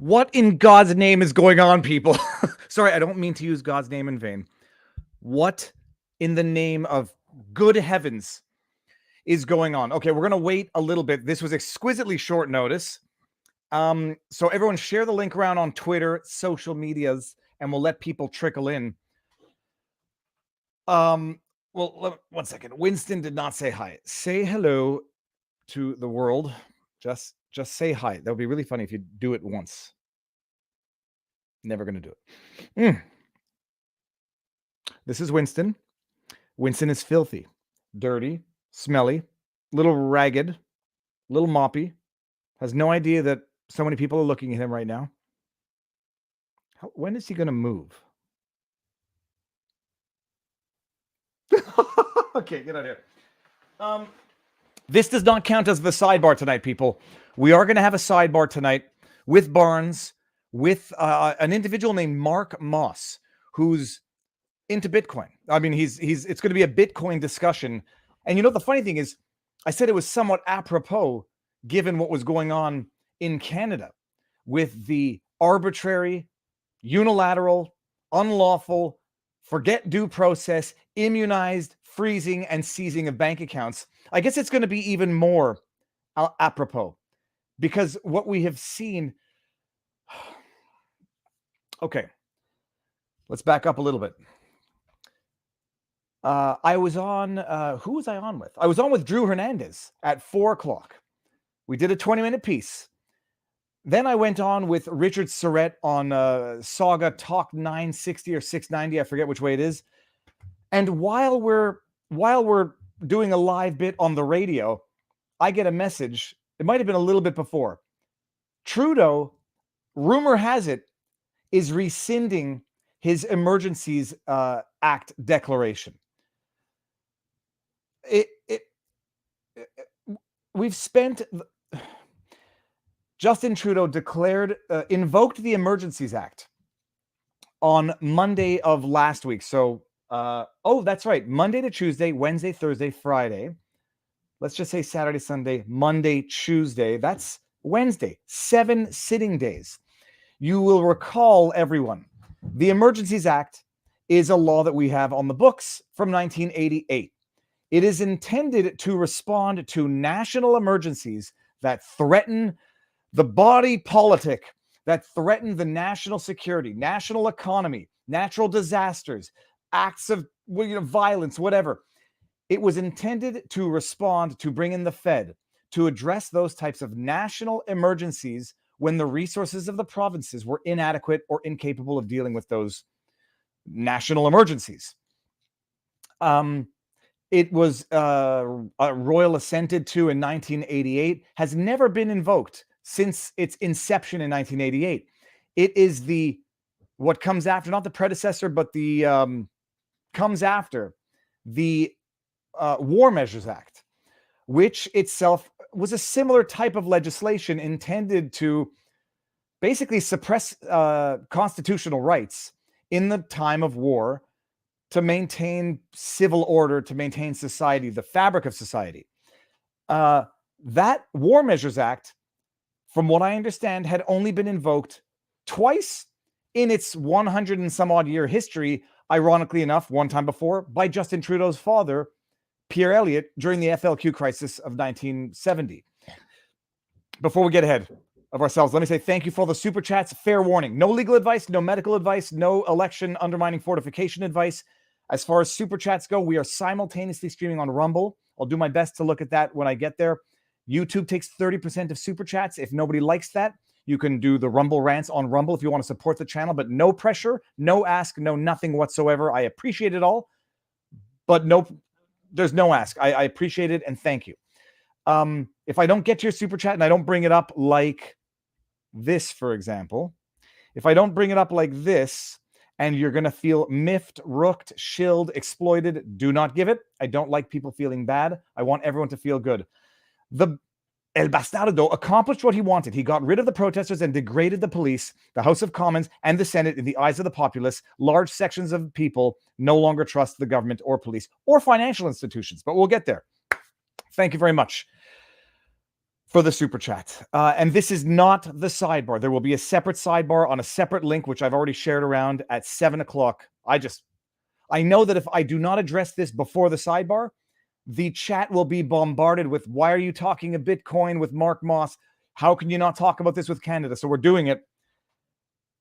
What in God's name is going on, people? Sorry, I don't mean to use God's name in vain. What in the name of good heavens is going on? Okay, we're going to wait a little bit. This was exquisitely short notice. So everyone share the link around on Twitter, social medias, and we'll let people trickle in. Well, one second. Winston did not say hi. Say hello to the world. Just say hi. That would be really funny if you do it once. Never going to do it. This is Winston. Winston is filthy, dirty, smelly, little ragged, little moppy. Has no idea that so many people are looking at him right now. When is he going to move? Okay, get out of here. This does not count as the sidebar tonight, people. We are going to have a sidebar tonight with Barnes, with an individual named Mark Moss, who's into Bitcoin. I mean, it's going to be a Bitcoin discussion. And you know, the funny thing is, I said it was somewhat apropos given what was going on in Canada with the arbitrary, unilateral, unlawful, forget due process, immunized freezing and seizing of bank accounts. I guess it's going to be even more apropos because what we have seen. Okay, let's back up a little bit. I was on, who was I on with? I was on with Drew Hernandez at 4:00. We did a 20-minute piece. Then I went on with Richard Surrett on Saga Talk 960 or 690. I forget which way it is. And while we're doing a live bit on the radio, I get a message. It might have been a little bit before. Trudeau, rumor has it, is rescinding his Emergencies Act declaration. We've spent. Justin Trudeau invoked the Emergencies Act on Monday of last week. So, that's right. Monday to Tuesday, Wednesday, Thursday, Friday. Let's just say Saturday, Sunday, Monday, Tuesday. That's Wednesday. 7 sitting days. You will recall, everyone, the Emergencies Act is a law that we have on the books from 1988. It is intended to respond to national emergencies that threaten the body politic, that threaten the national security, national economy, natural disasters, acts of violence, whatever. It was intended to respond, to bring in the Fed, to address those types of national emergencies when the resources of the provinces were inadequate or incapable of dealing with those national emergencies. It was royal assented to in 1988, has never been invoked since its inception in 1988. It is what comes after, not the predecessor, but the comes after the War Measures Act, which itself was a similar type of legislation intended to basically suppress constitutional rights in the time of war to maintain civil order, to maintain society, the fabric of society. That War Measures Act, from what I understand, had only been invoked twice in its 100 and some odd year history, ironically enough, one time before by Justin Trudeau's father, Pierre Elliott, during the FLQ crisis of 1970. Before we get ahead of ourselves, let me say thank you for all the super chats. Fair warning, no legal advice, no medical advice, no election undermining fortification advice. As far as super chats go, we are simultaneously streaming on Rumble. I'll do my best to look at that when I get there. YouTube takes 30% of super chats. If nobody likes that, you can do the Rumble rants on Rumble if you want to support the channel, but no pressure, no ask, no nothing whatsoever. I appreciate it all, but there's no ask. I appreciate it and thank you. If I don't get to your super chat and I don't bring it up like this, for example, if I don't bring it up like this and you're going to feel miffed, rooked, shilled, exploited, do not give it. I don't like people feeling bad. I want everyone to feel good. The El Bastardo accomplished what he wanted. He got rid of the protesters and degraded the police, the House of Commons, and the Senate in the eyes of the populace. Large sections of people no longer trust the government or police or financial institutions, but we'll get there. Thank you very much. for the super chat. And this is not the sidebar. There will be a separate sidebar on a separate link, which I've already shared around at 7 o'clock. I know that if I do not address this before the sidebar, the chat will be bombarded with, why are you talking a Bitcoin with Mark Moss? How can you not talk about this with Canada? So we're doing it.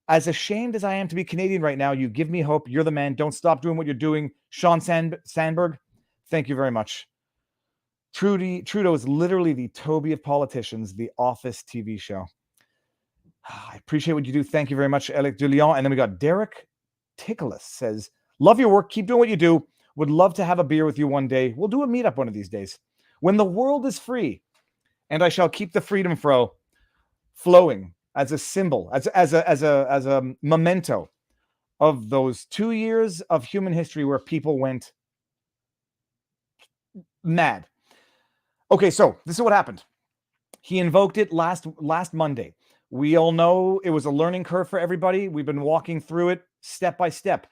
As ashamed as I am to be Canadian right now, you give me hope. You're the man. Don't stop doing what you're doing. Sean Sandberg, thank you very much. Trudeau is literally the Toby of politicians, the Office TV show. I appreciate what you do. Thank you very much, Alec Dulion. And then we got Derek Ticholas says, love your work. Keep doing what you do. Would love to have a beer with you one day. We'll do a meetup one of these days. When the world is free, and I shall keep the freedom fro flowing as a symbol, as a memento of those 2 years of human history where people went mad. Okay, so this is what happened. He invoked it last Monday. We all know it was a learning curve for everybody. We've been walking through it step by step.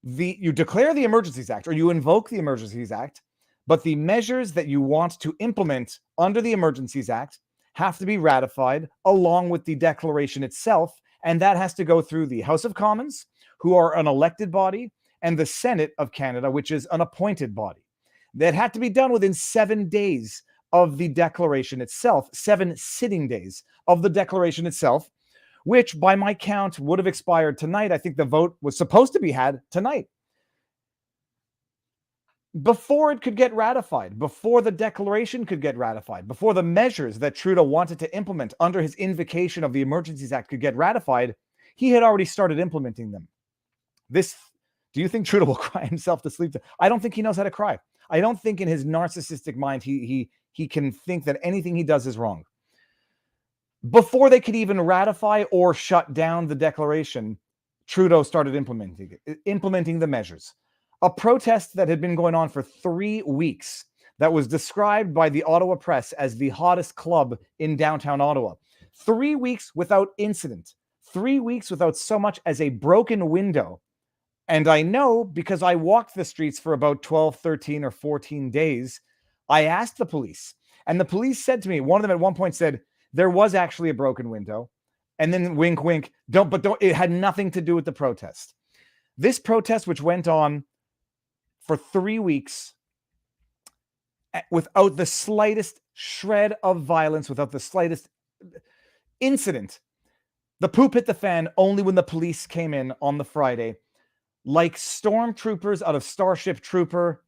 You declare the Emergencies Act, or you invoke the Emergencies Act, but the measures that you want to implement under the Emergencies Act have to be ratified along with the declaration itself, and that has to go through the House of Commons, who are an elected body, and the Senate of Canada, which is an appointed body. That had to be done within 7 days of the declaration itself, 7 sitting days of the declaration itself, which by my count would have expired tonight. I think the vote was supposed to be had tonight. Before it could get ratified, before the declaration could get ratified, before the measures that Trudeau wanted to implement under his invocation of the Emergencies Act could get ratified, he had already started implementing them. Do you think Trudeau will cry himself to sleep? I don't think he knows how to cry. I don't think in his narcissistic mind he can think that anything he does is wrong. Before they could even ratify or shut down the declaration, Trudeau started implementing the measures. A protest that had been going on for 3 weeks that was described by the Ottawa Press as the hottest club in downtown Ottawa. 3 weeks without incident. 3 weeks without so much as a broken window. And I know because I walked the streets for about 12, 13, or 14 days. I asked the police, and the police said to me, one of them at one point said, there was actually a broken window. And then wink, wink, it had nothing to do with the protest. This protest, which went on for 3 weeks without the slightest shred of violence, without the slightest incident. The poop hit the fan only when the police came in on the Friday, like stormtroopers out of Starship Troopers,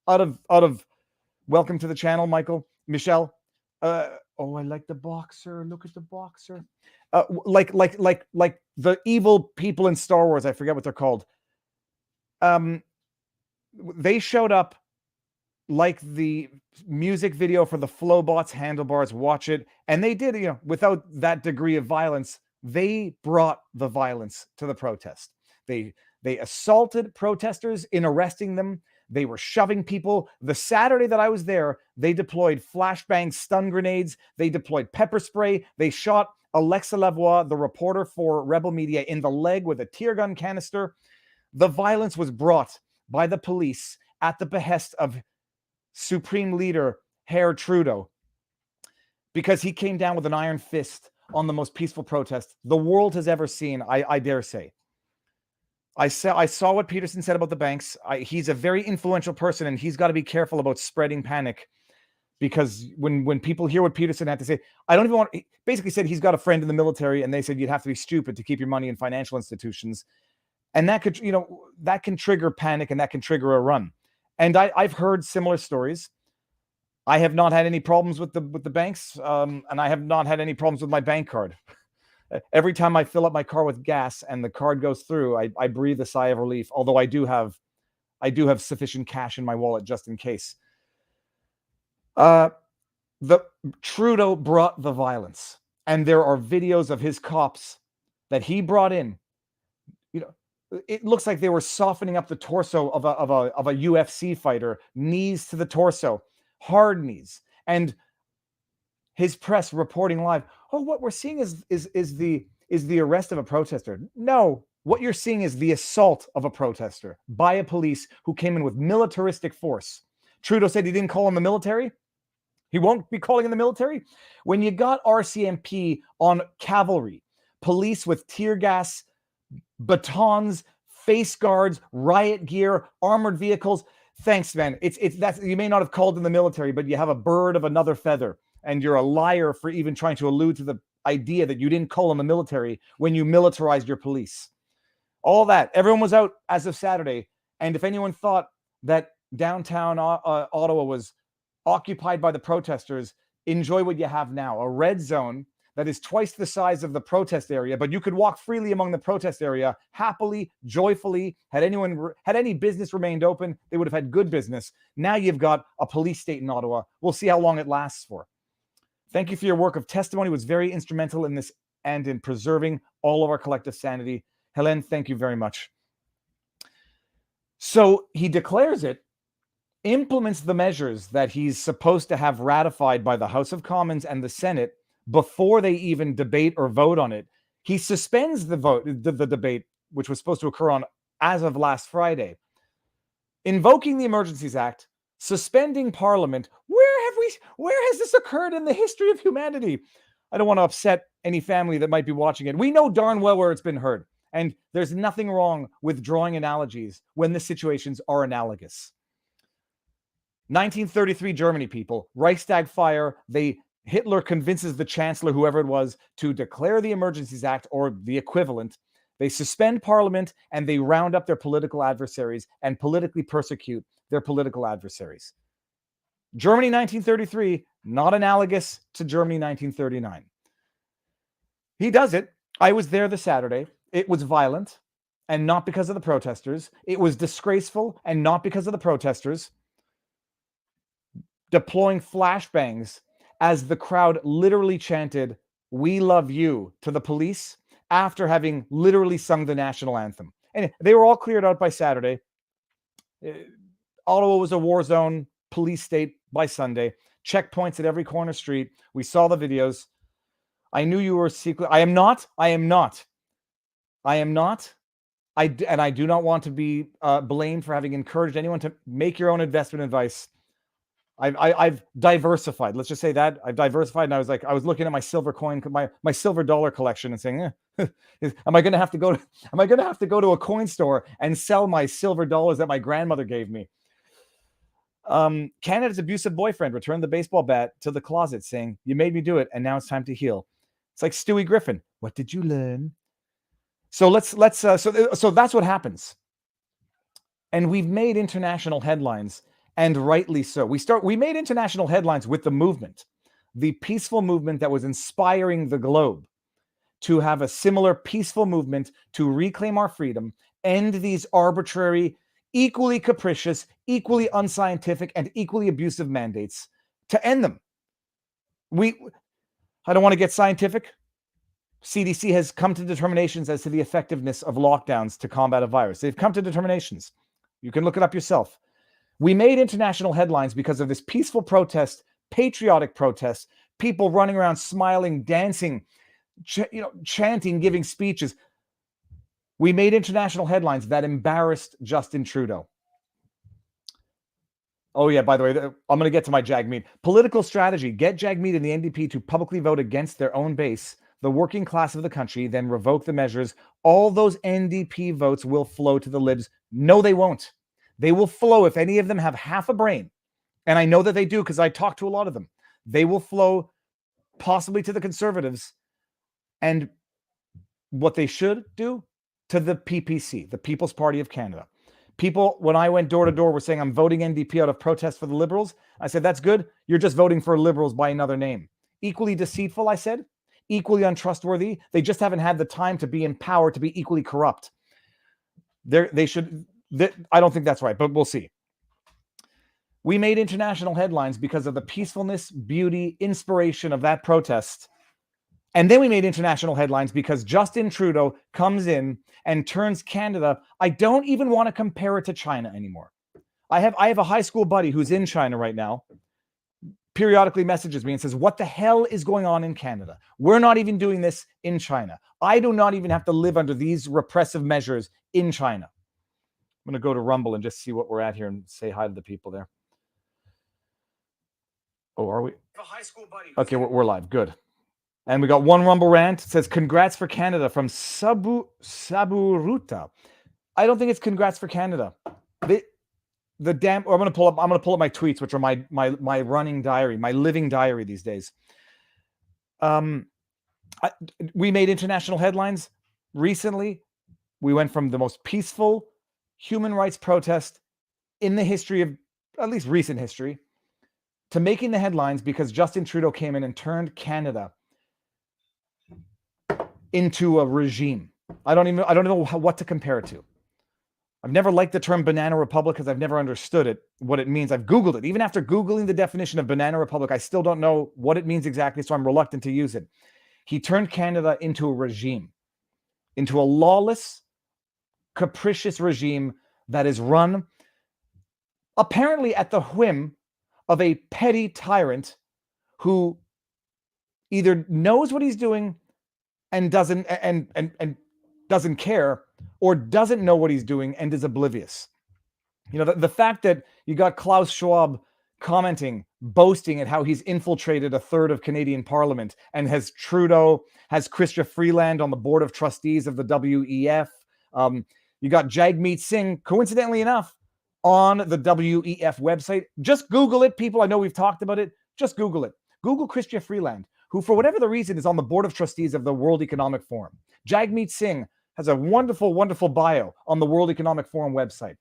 out of welcome to the channel, Michelle. I like the boxer. Look at the boxer. Like the evil people in Star Wars. I forget what they're called. They showed up like the music video for the Flowbots Handlebars. Watch it. And they did, without that degree of violence, they brought the violence to the protest. They assaulted protesters in arresting them. They were shoving people. The Saturday that I was there, they deployed flashbang stun grenades. They deployed pepper spray. They shot Alexa Lavoie, the reporter for Rebel Media, in the leg with a tear gun canister. The violence was brought by the police at the behest of Supreme Leader Herr Trudeau, because he came down with an iron fist on the most peaceful protest the world has ever seen, I dare say. I saw what Peterson said about the banks. He's a very influential person, and he's got to be careful about spreading panic, because when people hear what Peterson had to say, I don't even want. He basically said he's got a friend in the military, and they said you'd have to be stupid to keep your money in financial institutions, and that could, that can trigger panic, and that can trigger a run. And I've heard similar stories. I have not had any problems with the banks, and I have not had any problems with my bank card. Every time I fill up my car with gas and the card goes through, I breathe a sigh of relief. Although I do have sufficient cash in my wallet just in case. The Trudeau brought the violence, and there are videos of his cops that he brought in. It looks like they were softening up the torso of a UFC fighter, knees to the torso, hard knees, and his press reporting live. Oh, what we're seeing is the arrest of a protester. No, what you're seeing is the assault of a protester by a police who came in with militaristic force. Trudeau said he didn't call on the military. He won't be calling in the military? When you got RCMP on cavalry, police with tear gas, batons, face guards, riot gear, armored vehicles. Thanks, man. That's, you may not have called in the military, but you have a bird of another feather, and you're a liar for even trying to allude to the idea that you didn't call in the military when you militarized your police. All that. Everyone was out as of Saturday, and if anyone thought that downtown Ottawa was occupied by the protesters, enjoy what you have now. A red zone that is twice the size of the protest area, but you could walk freely among the protest area happily, joyfully. Had any business remained open, they would have had good business. Now you've got a police state in Ottawa. We'll see how long it lasts for. Thank you for your work of testimony. It was very instrumental in this and in preserving all of our collective sanity. Helen, thank you very much. So he declares it, implements the measures that he's supposed to have ratified by the House of Commons and the Senate before they even debate or vote on it. He suspends the debate, which was supposed to occur on as of last Friday, invoking the Emergencies Act, suspending Parliament. Where has this occurred in the history of humanity? I don't want to upset any family that might be watching it. We know darn well where it's been heard, and there's nothing wrong with drawing analogies when the situations are analogous. 1933 Germany, people, Reichstag fire. Hitler convinces the chancellor, whoever it was, to declare the Emergencies Act or the equivalent. They suspend Parliament and they round up their political adversaries and politically persecute their political adversaries. Germany 1933, not analogous to Germany 1939. He does it. I was there the Saturday. It was violent and not because of the protesters. It was disgraceful and not because of the protesters. Deploying flashbangs as the crowd literally chanted, "We love you," to the police after having literally sung the national anthem. And they were all cleared out by Saturday. Ottawa was a war zone, police state by Sunday. Checkpoints at every corner street. We saw the videos. I knew you were secret. I am not. And I do not want to be blamed for having encouraged anyone to make your own investment advice. I've diversified. Let's just say that I've diversified. And I was looking at my silver coin, my silver dollar collection, and saying, am I going to have to go to a coin store and sell my silver dollars that my grandmother gave me? Canada's abusive boyfriend returned the baseball bat to the closet, saying, "You made me do it, and now it's time to heal." It's like Stewie Griffin. What did you learn? So so that's what happens. And we've made international headlines. And rightly so. We made international headlines with the movement, the peaceful movement that was inspiring the globe to have a similar peaceful movement to reclaim our freedom, end these arbitrary, equally capricious, equally unscientific, and equally abusive mandates, to end them. I don't want to get scientific. CDC has come to determinations as to the effectiveness of lockdowns to combat a virus. They've come to determinations. You can look it up yourself. We made international headlines because of this peaceful protest, patriotic protest, people running around smiling, dancing, chanting, giving speeches. We made international headlines that embarrassed Justin Trudeau. Oh yeah, by the way, I'm going to get to my Jagmeet. Political strategy. Get Jagmeet and the NDP to publicly vote against their own base, the working class of the country, then revoke the measures. All those NDP votes will flow to the Libs. No, they won't. They will flow, if any of them have half a brain, and I know that they do because I talk to a lot of them, they will flow possibly to the Conservatives, and what they should do to the PPC, the People's Party of Canada. People, when I went door to door, were saying, "I'm voting NDP out of protest for the Liberals." I said, "That's good. You're just voting for Liberals by another name." Equally deceitful, I said. Equally untrustworthy. They just haven't had the time to be in power to be equally corrupt. I don't think that's right, but we'll see. We made international headlines because of the peacefulness, beauty, inspiration of that protest. And then we made international headlines because Justin Trudeau comes in and turns Canada. I don't even want to compare it to China anymore. I have a high school buddy who's in China right now, periodically messages me and says, "What the hell is going on in Canada? We're not even doing this in China. I do not even have to live under these repressive measures in China." I'm going to go to Rumble and just see what we're at here and say hi to the people there. Oh, are we? Okay, we're live. Good. And we got one Rumble rant. It says, congrats for Canada from Saburuta. I don't think it's congrats for Canada. The damn. I'm gonna pull up my tweets, which are my running diary, my living diary these days. We made international headlines recently. We went from the most peaceful human rights protest in the history of, at least recent history, to making the headlines because Justin Trudeau came in and turned Canada into a regime. I don't know what to compare it to. I've never liked the term banana republic because I've never understood it, what it means. I've Googled it. Even after Googling the definition of banana republic, I still don't know what it means exactly, so I'm reluctant to use it. He turned Canada into a regime, into a lawless, capricious regime that is run apparently at the whim of a petty tyrant who either knows what he's doing and doesn't care, or doesn't know what he's doing and is oblivious. You know, the fact that you got Klaus Schwab commenting, boasting at how he's infiltrated a third of Canadian Parliament, and has Chrystia Freeland on the board of trustees of the WEF. You got Jagmeet Singh, coincidentally enough, on the WEF website. Just Google it, people. I know we've talked about it. Just Google it. Google Chrystia Freeland, who, for whatever the reason, is on the board of trustees of the World Economic Forum. Jagmeet Singh has a wonderful, wonderful bio on the World Economic Forum website.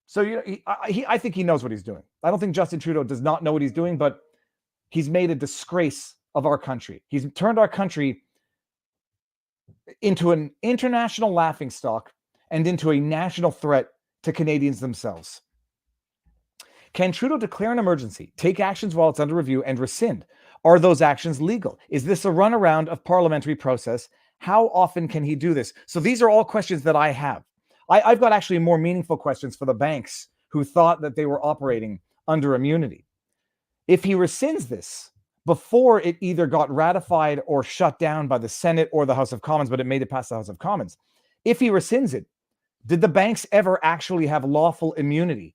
So I think he knows what he's doing. I don't think Justin Trudeau does not know what he's doing, but he's made a disgrace of our country. He's turned our country into an international laughingstock and into a national threat to Canadians themselves. Can Trudeau declare an emergency, take actions while it's under review, and rescind? Are those actions legal? Is this a runaround of parliamentary process? How often can he do this? So these are all questions that I have. I've got actually more meaningful questions for the banks who thought that they were operating under immunity. If he rescinds this before it either got ratified or shut down by the Senate or the House of Commons, but it made it past the House of Commons, if he rescinds it, did the banks ever actually have lawful immunity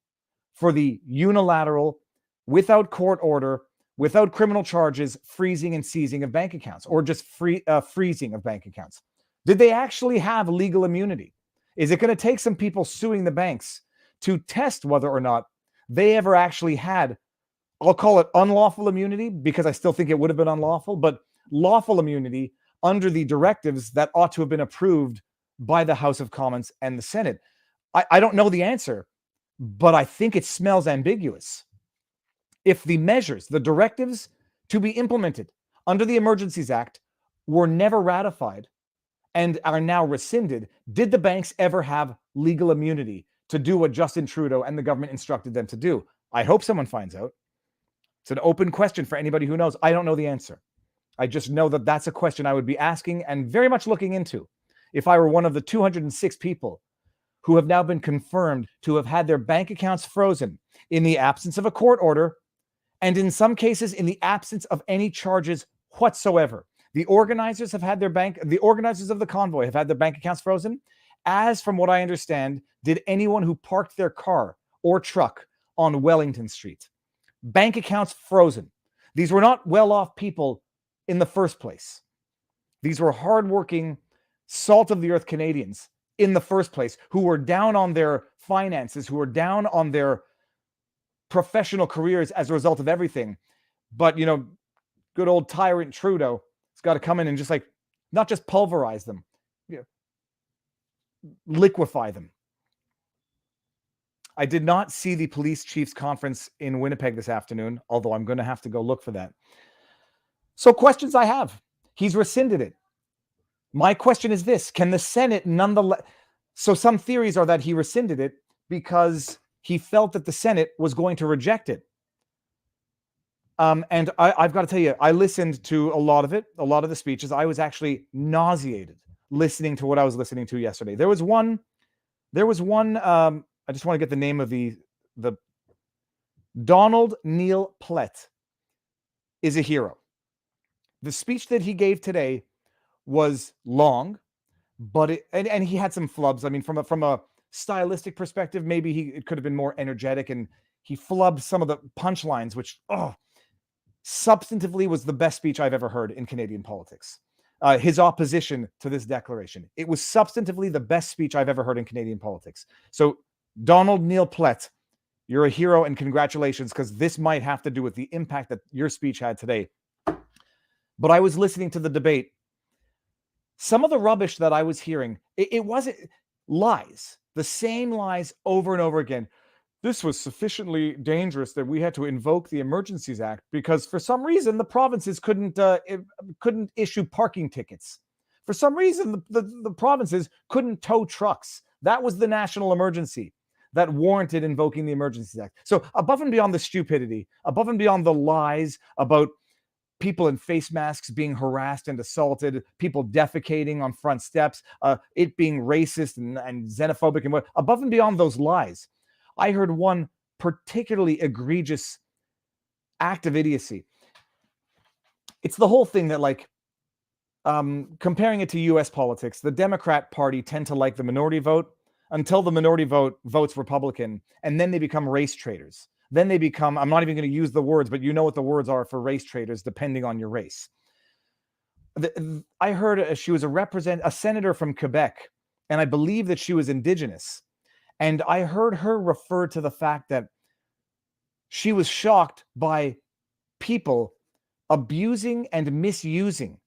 for the unilateral, without court order, without criminal charges, freezing and seizing of bank accounts, or just freezing of bank accounts? Did they actually have legal immunity? Is it going to take some people suing the banks to test whether or not they ever actually had, I'll call it unlawful immunity, because I still think it would have been unlawful, but lawful immunity under the directives that ought to have been approved by the House of Commons and the Senate? I don't know the answer, but I think it smells ambiguous. If the measures, the directives to be implemented under the Emergencies Act were never ratified and are now rescinded, did the banks ever have legal immunity to do what Justin Trudeau and the government instructed them to do? I hope someone finds out. It's an open question for anybody who knows. I don't know the answer. I just know that that's a question I would be asking and very much looking into if I were one of the 206 people who have now been confirmed to have had their bank accounts frozen in the absence of a court order, and in some cases in the absence of any charges whatsoever. The organizers of the convoy have had their bank accounts frozen, as from what I understand, did anyone who parked their car or truck on Wellington Street. Bank accounts frozen. These were not well-off people in the first place. These were hardworking, salt-of-the-earth Canadians in the first place who were down on their finances, who were down on their professional careers as a result of everything. But, you know, good old tyrant Trudeau has got to come in and just not just pulverize them, liquefy them. I did not see the police chiefs conference in Winnipeg this afternoon, although I'm going to have to go look for that. So questions I have. He's rescinded it. My question is this: can the Senate nonetheless? So some theories are that he rescinded it because he felt that the Senate was going to reject it. And I've got to tell you, I listened to a lot of the speeches. I was actually nauseated listening to what I was listening to yesterday. There was one. I just want to get the name of the Donald Neil Plett is a hero. The speech that he gave today was long, but and he had some flubs. I mean, from a stylistic perspective, maybe it could have been more energetic, and He flubbed some of the punchlines, which, substantively was the best speech I've ever heard in Canadian politics. His opposition to this declaration. It was substantively the best speech I've ever heard in Canadian politics. So, Donald Neil Plett, you're a hero and congratulations, because this might have to do with the impact that your speech had today. But I was listening to the debate. Some of the rubbish that I was hearing, it wasn't lies, the same lies over and over again. This was sufficiently dangerous that we had to invoke the Emergencies Act because for some reason the provinces couldn't issue parking tickets. For some reason the provinces couldn't tow trucks. That was the national emergency that warranted invoking the Emergencies Act. So above and beyond the stupidity, above and beyond the lies about people in face masks being harassed and assaulted, people defecating on front steps, it being racist and xenophobic, and what, above and beyond those lies, I heard one particularly egregious act of idiocy. It's the whole thing that, like, comparing it to US politics, the Democrat Party tend to like the minority vote until the minority vote votes Republican, and then they become race traitors. Then they become, I'm not even going to use the words, but you know what the words are for race traitors depending on your race. I heard she was a senator from Quebec, and I believe that she was Indigenous. And I heard her refer to the fact that she was shocked by people abusing and misusing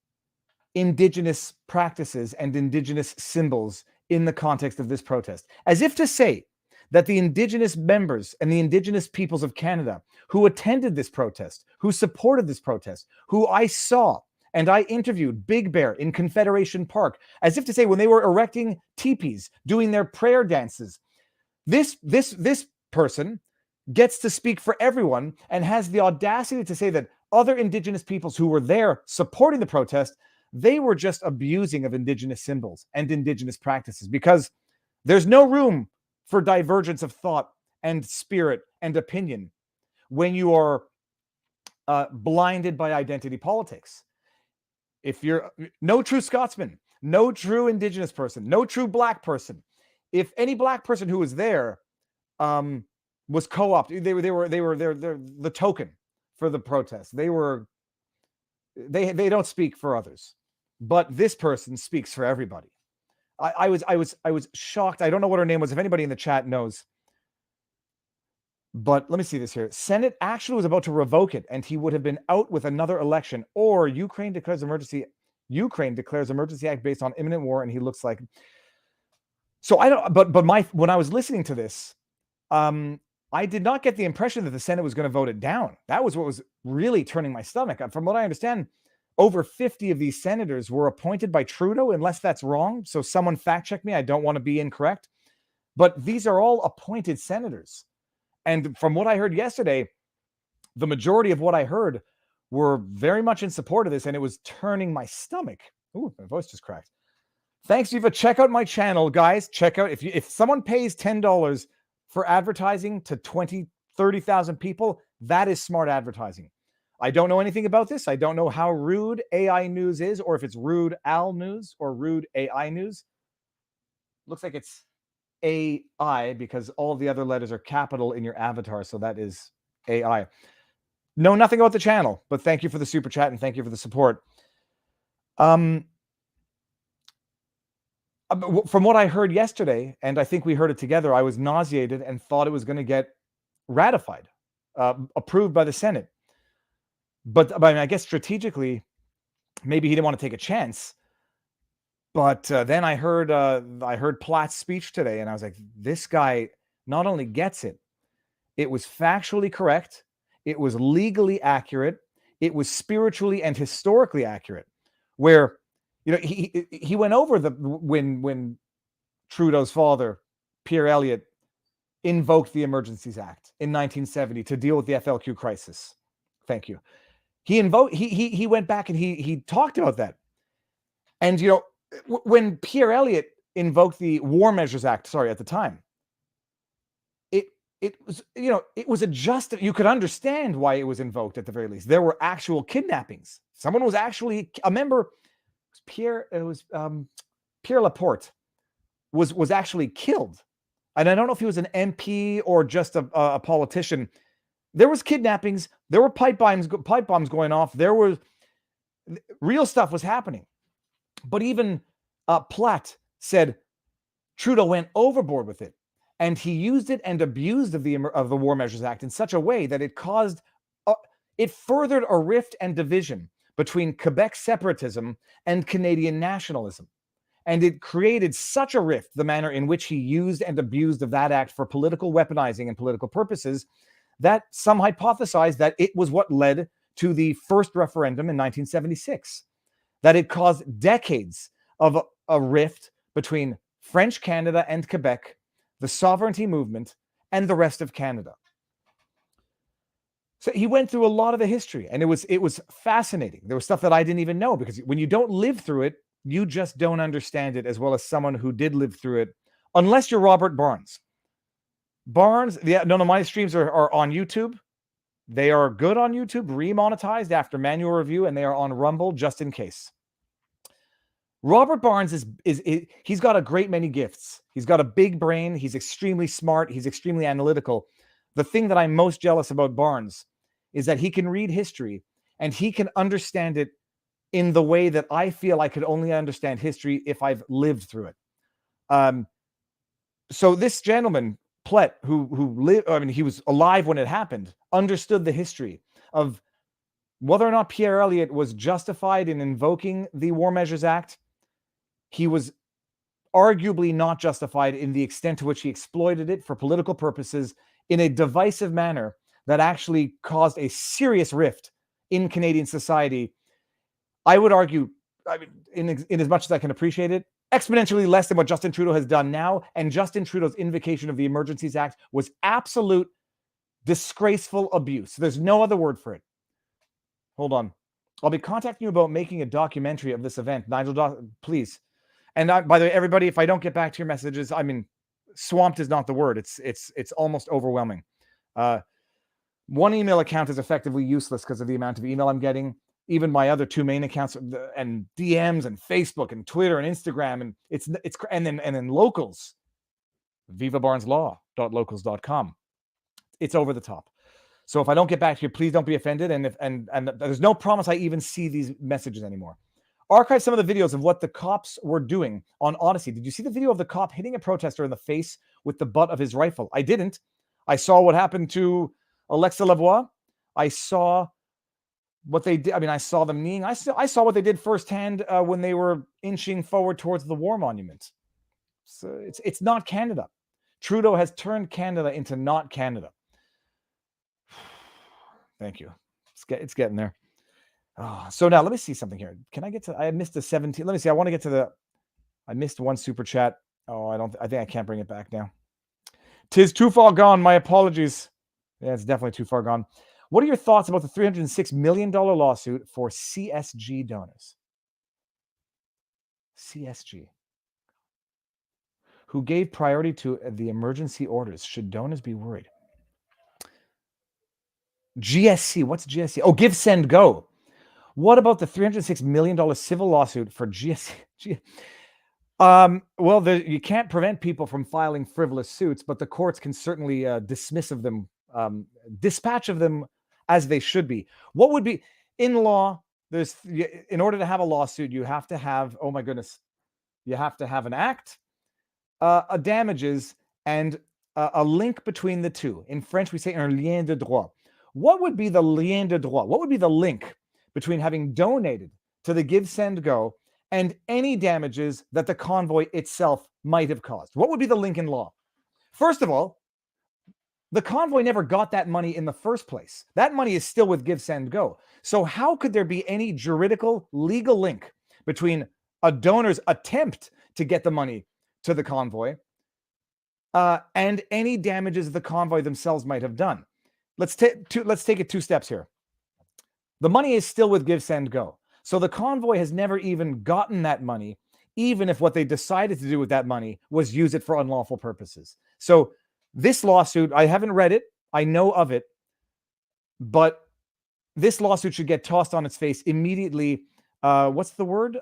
Indigenous practices and Indigenous symbols in the context of this protest, as if to say that the Indigenous members and the Indigenous peoples of Canada who attended this protest, who supported this protest, who I saw and I interviewed Big Bear in Confederation Park, as if to say when they were erecting teepees, doing their prayer dances, this person gets to speak for everyone and has the audacity to say that other Indigenous peoples who were there supporting the protest, they were just abusing of Indigenous symbols and Indigenous practices, because there's no room for divergence of thought and spirit and opinion when you are blinded by identity politics. If you're no true Scotsman, no true Indigenous person, no true Black person, if any Black person who was there was co-opted, they were the token for the protest. They don't speak for others, but this person speaks for everybody. I was shocked. I don't know what her name was. If anybody in the chat knows, but let me see this here. Senate actually was about to revoke it, and he would have been out with another election. Or Ukraine declares emergency act based on imminent war, and he looks like. So I don't. But when I was listening to this, I did not get the impression that the Senate was going to vote it down. That was what was really turning my stomach. From what I understand, over 50 of these senators were appointed by Trudeau, unless that's wrong. So someone fact check me. I don't want to be incorrect. But these are all appointed senators. And from what I heard yesterday, the majority of what I heard were very much in support of this, and it was turning my stomach. Ooh, my voice just cracked. Thanks, Viva. Check out my channel, guys. Check out, if someone pays $10 for advertising to 20, 30,000 people, that is smart advertising. I don't know anything about this. I don't know how rude AI News is, or if it's Rude Al News or Rude AI News. Looks like it's AI because all the other letters are capital in your avatar. So that is AI. Know nothing about the channel, but thank you for the super chat and thank you for the support. From what I heard yesterday, and I think we heard it together, I was nauseated and thought it was going to get ratified, approved by the Senate. But I guess strategically, maybe he didn't want to take a chance. But then I heard Platt's speech today, and I was like, this guy not only gets it, it was factually correct, it was legally accurate, it was spiritually and historically accurate. Where, he went over when Trudeau's father, Pierre Elliott, invoked the Emergencies Act in 1970 to deal with the FLQ crisis. Thank you. He went back and he talked about that. And when Pierre Elliott invoked the War Measures Act, at the time, it was, it was adjusted. You could understand why it was invoked at the very least. There were actual kidnappings. Someone was actually a member. Pierre Laporte was actually killed and I don't know if he was an MP or just a politician. There was kidnappings. There were pipe bombs going off. There was real stuff was happening. But even Platt said Trudeau went overboard with it, and he used it and abused of the War Measures Act in such a way that it furthered a rift and division between Quebec separatism and Canadian nationalism. And it created such a rift, the manner in which he used and abused of that act for political weaponizing and political purposes, that some hypothesize that it was what led to the first referendum in 1976, that it caused decades of a rift between French Canada and Quebec, the sovereignty movement, and the rest of Canada. So he went through a lot of the history, and it was fascinating. There was stuff that I didn't even know, because when you don't live through it, you just don't understand it as well as someone who did live through it, unless you're Robert Barnes. None of my streams are on YouTube. They are good on YouTube, remonetized after manual review, and they are on Rumble just in case. Robert Barnes he's got a great many gifts. He's got a big brain. He's extremely smart. He's extremely analytical. The thing that I'm most jealous about Barnes is that he can read history and he can understand it in the way that I feel I could only understand history if I've lived through it. So this gentleman, Platt, who lived, I mean, he was alive when it happened, understood the history of whether or not Pierre Elliott was justified in invoking the War Measures Act. He was arguably not justified in the extent to which he exploited it for political purposes in a divisive manner that actually caused a serious rift in Canadian society. I would argue, I mean, in as much as I can appreciate it, exponentially less than what Justin Trudeau has done now. And Justin Trudeau's invocation of the Emergencies Act was absolute disgraceful abuse. There's no other word for it. Hold on. I'll be contacting you about making a documentary of this event. Nigel, please. And by the way, everybody, if I don't get back to your messages, I mean, swamped is not the word. It's almost overwhelming. One email account is effectively useless because of the amount of email I'm getting. Even my other two main accounts and DMs and Facebook and Twitter and Instagram, and it's and then locals, vivabarneslaw.locals.com. It's over the top. So if I don't get back to you, please don't be offended. And there's no promise I even see these messages anymore. Archive some of the videos of what the cops were doing on Odyssey. Did you see the video of the cop hitting a protester in the face with the butt of his rifle? I didn't. I saw what happened to Alexa Lavoie. I saw what they did. I mean, I saw them kneeling. I saw what they did firsthand when they were inching forward towards the war monument. So it's not Canada. Trudeau has turned Canada into not Canada. Thank you. It's getting there. Oh, so now let me see something here. Can I get to? I missed the 17. Let me see. I want to get to the. I missed one super chat. Oh, I think I can't bring it back now. 'Tis too far gone. My apologies. Yeah, it's definitely too far gone. What are your thoughts about the $306 million lawsuit for CSG donors? CSG. Who gave priority to the emergency orders? Should donors be worried? GSC. What's GSC? Oh, Give, Send, Go. What about the $306 million civil lawsuit for GSC? Well, you can't prevent people from filing frivolous suits, but the courts can certainly dispatch of them as they should be. What would be in law? In order to have a lawsuit, you have to have, oh my goodness, you have to have an act, a damages, and a link between the two. In French, we say un lien de droit. What would be the lien de droit? What would be the link between having donated to the Give, Send, Go and any damages that the convoy itself might have caused? What would be the link in law? First of all, the convoy never got that money in the first place. That money is still with Give, Send, Go. So how could there be any juridical, legal link between a donor's attempt to get the money to the convoy and any damages the convoy themselves might have done? Let's take it two steps here. The money is still with Give, Send, Go. So the convoy has never even gotten that money, even if what they decided to do with that money was use it for unlawful purposes. So this lawsuit, I haven't read it. I know of it. But this lawsuit should get tossed on its face immediately. What's the word?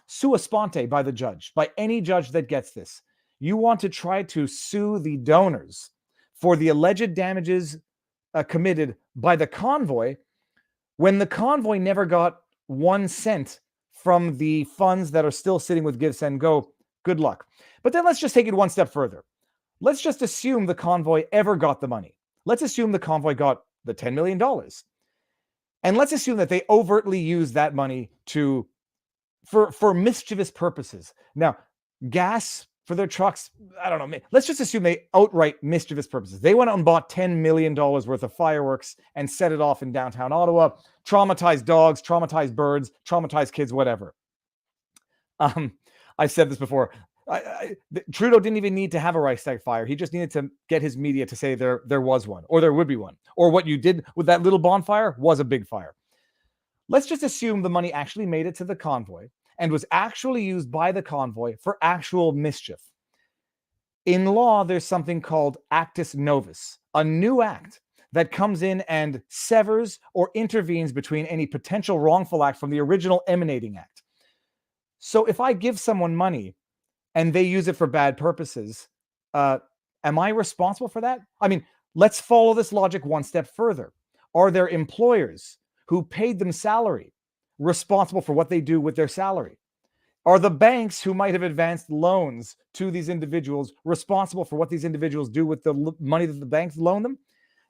Sua sponte by the judge, by any judge that gets this. You want to try to sue the donors for the alleged damages committed by the convoy when the convoy never got 1 cent from the funds that are still sitting with Give, Send, Go. Good luck. But then let's just take it one step further. Let's just assume the convoy ever got the money. Let's assume the convoy got the $10 million. And let's assume that they overtly used that money for mischievous purposes. Now, gas for their trucks, I don't know. Let's just assume they outright mischievous purposes. They went out and bought $10 million worth of fireworks and set it off in downtown Ottawa, traumatized dogs, traumatized birds, traumatized kids, whatever. I've said this before. Trudeau didn't even need to have a Reichstag fire. He just needed to get his media to say there was one, or there would be one, or what you did with that little bonfire was a big fire. Let's just assume the money actually made it to the convoy and was actually used by the convoy for actual mischief. In law, there's something called actus novus, a new act that comes in and severs or intervenes between any potential wrongful act from the original emanating act. So if I give someone money and they use it for bad purposes, am I responsible for that? I mean, let's follow this logic one step further. Are there employers who paid them salary responsible for what they do with their salary? Are the banks who might have advanced loans to these individuals responsible for what these individuals do with the money that the banks loan them?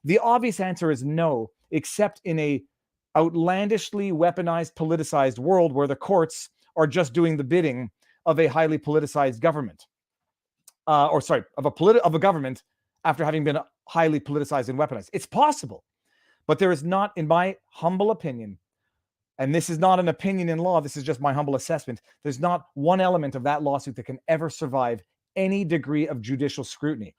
The obvious answer is no, except in a outlandishly weaponized, politicized world where the courts are just doing the bidding of a highly politicized government, of a government after having been highly politicized and weaponized. It's possible, but there is not, in my humble opinion, and this is not an opinion in law, this is just my humble assessment, there's not one element of that lawsuit that can ever survive any degree of judicial scrutiny.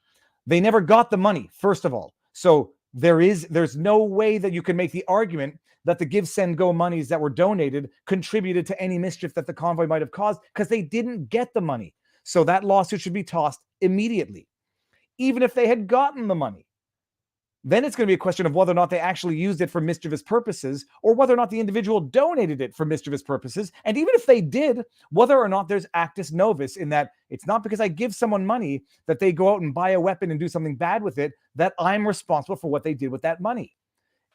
They never got the money, first of all. So there's no way that you can make the argument that the Give, Send, Go monies that were donated contributed to any mischief that the convoy might have caused, because they didn't get the money. So that lawsuit should be tossed immediately. Even if they had gotten the money, then it's going to be a question of whether or not they actually used it for mischievous purposes, or whether or not the individual donated it for mischievous purposes. And even if they did, whether or not there's actus novus, in that it's not because I give someone money that they go out and buy a weapon and do something bad with it that I'm responsible for what they did with that money,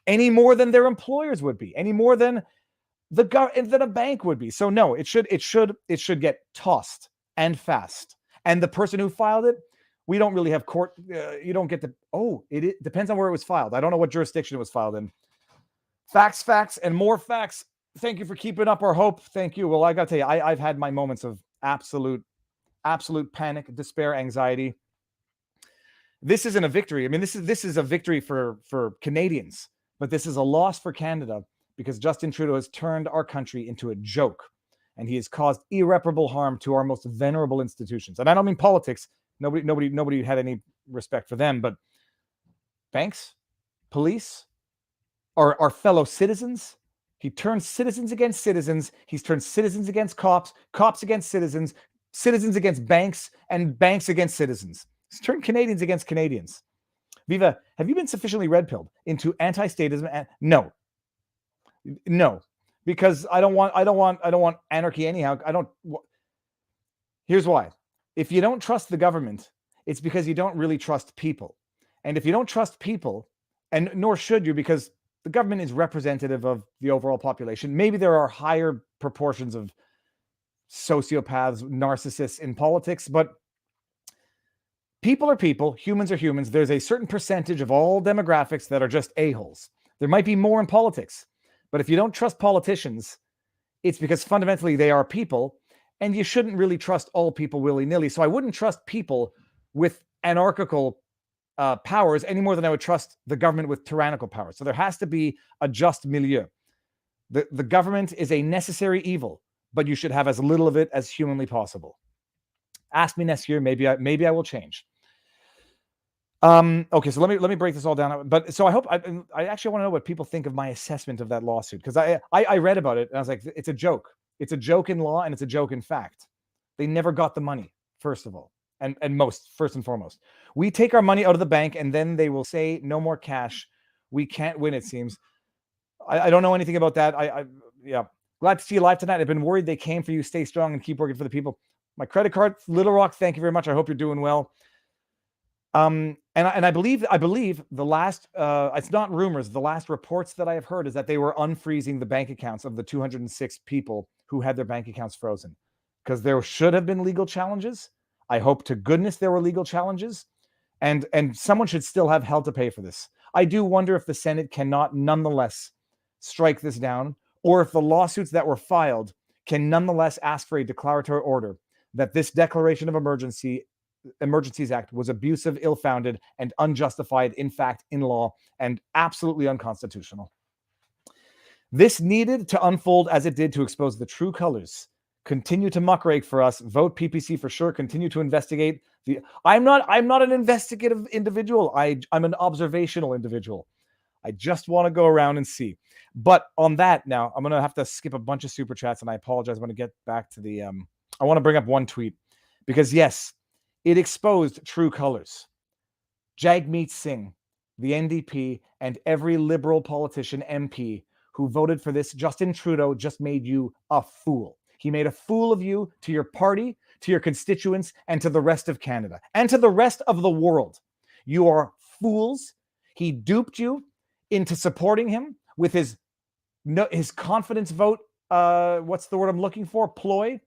any more than their employers would be, any more than than a bank would be. So no, it should get tossed, and fast. And the person who filed it, we don't really have court. You don't get the. It depends on where it was filed. I don't know what jurisdiction it was filed in. Facts, and more facts. Thank you for keeping up our hope. Thank you. Well, I got to tell you, I've had my moments of absolute panic, despair, anxiety. This isn't a victory. I mean, this is a victory for Canadians, but this is a loss for Canada, because Justin Trudeau has turned our country into a joke, and he has caused irreparable harm to our most venerable institutions. And I don't mean politics. Nobody had any respect for them, but banks, police, our fellow citizens. He turned citizens against citizens. He's turned citizens against cops, cops against citizens, citizens against banks, and banks against citizens. He's turned Canadians against Canadians. Viva, have you been sufficiently red-pilled into anti-statism? No, because I don't want anarchy anyhow. Here's why. If you don't trust the government, it's because you don't really trust people. And if you don't trust people, and nor should you, because the government is representative of the overall population. Maybe there are higher proportions of sociopaths, narcissists in politics, but people are people, humans are humans. There's a certain percentage of all demographics that are just a-holes. There might be more in politics, but if you don't trust politicians, it's because fundamentally they are people. And you shouldn't really trust all people willy-nilly. So I wouldn't trust people with anarchical powers any more than I would trust the government with tyrannical powers. So there has to be a just milieu. The government is a necessary evil, but you should have as little of it as humanly possible. Ask me next year. Maybe I will change. Okay, so let me break this all down. But so I actually want to know what people think of my assessment of that lawsuit, because I read about it and I was like, it's a joke. It's a joke in law, and it's a joke in fact. They never got the money, first of all, and first and foremost. We take our money out of the bank, and then they will say, no more cash. We can't win, it seems. I don't know anything about that. Yeah. Glad to see you live tonight. I've been worried they came for you. Stay strong and keep working for the people. My credit card, Little Rock, thank you very much. I hope you're doing well. And I believe the last, it's not rumors, the last reports that I have heard is that they were unfreezing the bank accounts of the 206 people who had their bank accounts frozen, because there should have been legal challenges. I hope to goodness there were legal challenges, and someone should still have hell to pay for this. I do wonder if the Senate cannot nonetheless strike this down, or if the lawsuits that were filed can nonetheless ask for a declaratory order that this declaration of Emergencies Act was abusive, ill-founded, and unjustified, in fact, in law, and absolutely unconstitutional. This needed to unfold as it did to expose the true colors. Continue to muckrake for us. Vote PPC for sure. Continue to investigate. I'm not an investigative individual. I'm an observational individual. I just want to go around and see. But on that, now I'm going to have to skip a bunch of super chats, and I apologize. I'm going to get back to the. I want to bring up one tweet because yes, it exposed true colors. Jagmeet Singh, the NDP, and every Liberal politician MP who voted for this, Justin Trudeau, just made you a fool. He made a fool of you, to your party, to your constituents, and to the rest of Canada, and to the rest of the world. You are fools. He duped you into supporting him with his confidence vote. What's the word I'm looking for? Ploy.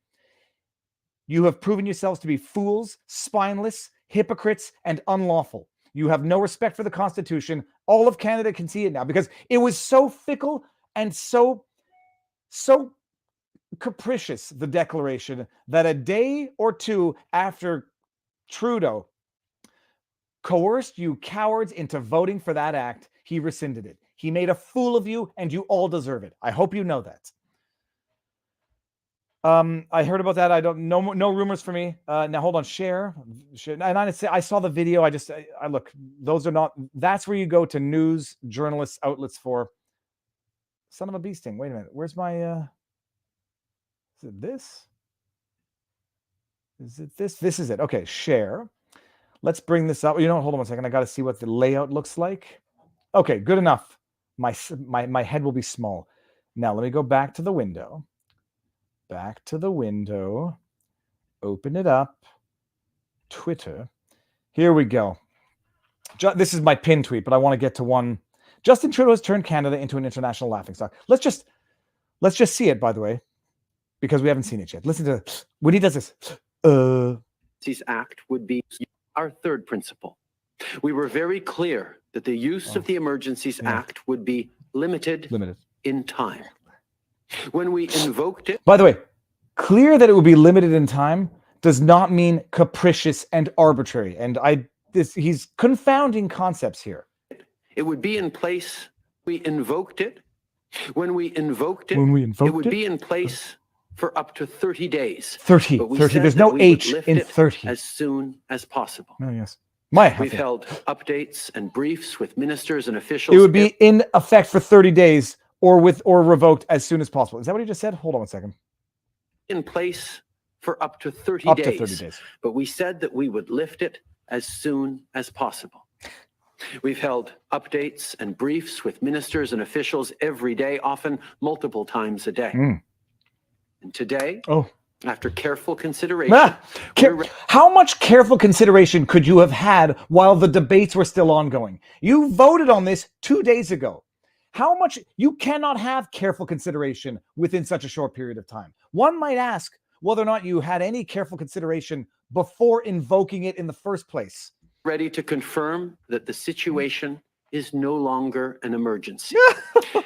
You have proven yourselves to be fools, spineless, hypocrites, and unlawful. You have no respect for the Constitution. All of Canada can see it now because it was so fickle and so capricious, the declaration, that a day or two after Trudeau coerced you cowards into voting for that act, he rescinded it. He made a fool of you, and you all deserve it. I hope you know that. I heard about that. I don't know. No rumors for me. Now hold on. Share. And I saw the video. I look. Those are not. That's where you go to news journalists outlets for. Son of a bee sting. Wait a minute. Where's my? Is it this? Is it this? This is it. Okay. Share. Let's bring this up. You know, hold on one second. I got to see what the layout looks like. Okay. Good enough. My head will be small. Now let me go back to the window. Back to the window, open it up, Twitter. Here we go. This is my pin tweet, but I want to get to one. Justin Trudeau has turned Canada into an international laughingstock. Let's just see it, by the way, because we haven't seen it yet. Listen to when he does this. This act would be our third principle. We were very clear that the use of the Emergencies Act would be limited in time. When we invoked it. By the way, clear that it would be limited in time does not mean capricious and arbitrary. And he's confounding concepts here. It would be in place. We invoked it. When we invoked it, it would be in place for up to 30 days. 30. There's no H in 30. As soon as possible. Oh, yes. We've held updates and briefs with ministers and officials. It would be in effect for 30 days. Or revoked as soon as possible. Is that what he just said? Hold on one second. In place for up to 30 days. 30 days. But we said that we would lift it as soon as possible. We've held updates and briefs with ministers and officials every day, often multiple times a day. And today, after careful consideration... How much careful consideration could you have had while the debates were still ongoing? You voted on this 2 days ago. How much? You cannot have careful consideration within such a short period of time. One might ask whether or not you had any careful consideration before invoking it in the first place. Ready to confirm that the situation is no longer an emergency.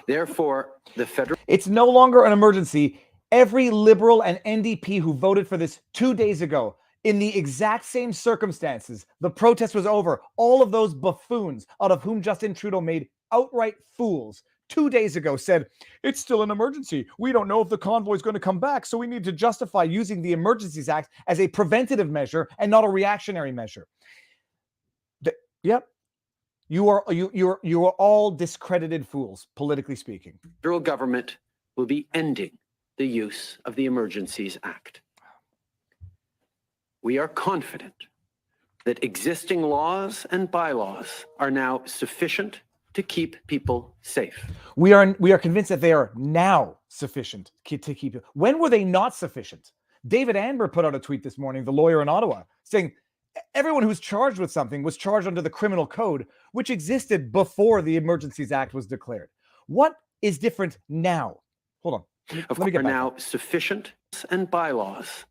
Therefore, the federal... It's no longer an emergency. Every Liberal and NDP who voted for this 2 days ago, in the exact same circumstances, the protest was over. All of those buffoons, out of whom Justin Trudeau made outright fools, 2 days ago said, it's still an emergency. We don't know if the convoy is going to come back, so we need to justify using the Emergencies Act as a preventative measure and not a reactionary measure. Yep. You are all discredited fools, politically speaking. The federal government will be ending the use of the Emergencies Act. We are confident that existing laws and bylaws are now sufficient to keep people safe. We are convinced that they are now sufficient to keep you. When were they not sufficient? David Amber put out a tweet this morning, the lawyer in Ottawa, saying everyone who's charged with something was charged under the criminal code, which existed before the Emergencies Act was declared. What is different now? Hold on. Let me get back. Are now sufficient and bylaws,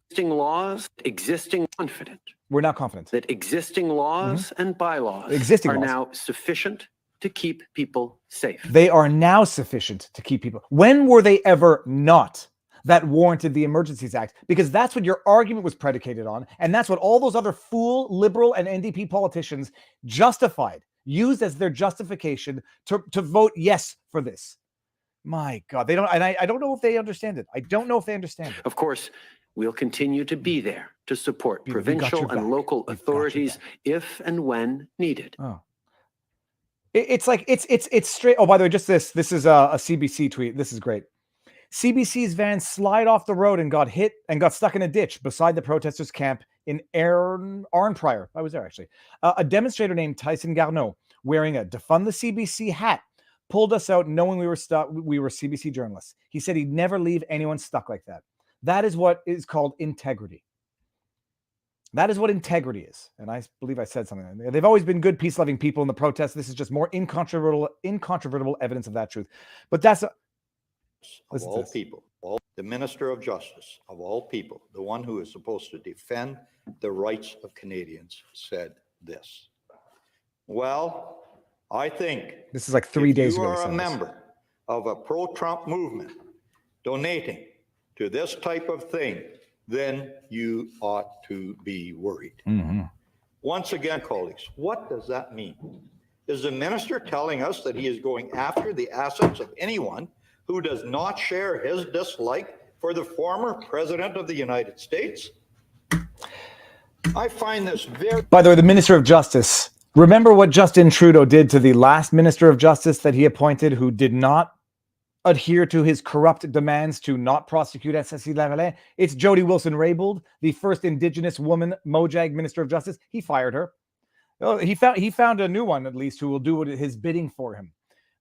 existing confident. We're now confident that existing laws and bylaws are now sufficient to keep people safe. They are now sufficient to keep people. When were they ever not? That warranted the Emergencies Act, because that's what your argument was predicated on, and that's what all those other fool Liberal and NDP politicians justified, used as their justification to vote yes for this. My God, they don't, and I don't know if they understand it. I don't know if they understand it. Of course, we'll continue to be there to support provincial and local authorities if and when needed. Oh. It's like it's straight. Oh, by the way, just this is a CBC tweet. This is great. CBC's van slid off the road and got hit and got stuck in a ditch beside the protesters' camp in Arnprior. I was there, actually. A demonstrator named Tyson Garneau, wearing a Defund the CBC hat, pulled us out knowing we were CBC journalists. He said he'd never leave anyone stuck like that. That is what is called integrity. That is what integrity is. And I believe I said something. They've always been good, peace-loving people in the protests. This is just more incontrovertible evidence of that truth. But that's... Of all people, the Minister of Justice, of all people, the one who is supposed to defend the rights of Canadians, said this. Well, I think this is like 3 days ago. You are a member of a pro-Trump movement donating to this type of thing, then you ought to be worried. Mm-hmm. Once again, colleagues, what does that mean? Is the minister telling us that he is going after the assets of anyone who does not share his dislike for the former president of the United States? I find this very... By the way, the Minister of Justice, remember what Justin Trudeau did to the last Minister of Justice that he appointed, who did not adhere to his corrupt demands to not prosecute SNC Lavalin? It's Jody Wilson-Raybould, the first Indigenous woman Mojag Minister of Justice. He fired her. He found a new one, at least, who will do his bidding for him.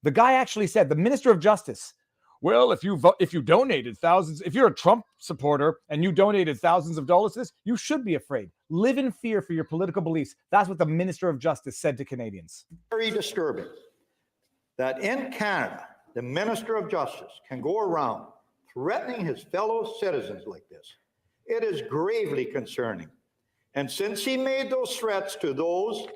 The guy actually said, the Minister of Justice, well, if you donated thousands, if you're a Trump supporter and you donated thousands of dollars to this, you should be afraid. Live in fear for your political beliefs. That's what the Minister of Justice said to Canadians. Very disturbing that in Canada, the Minister of Justice can go around threatening his fellow citizens like this. It is gravely concerning. And since he made those threats to those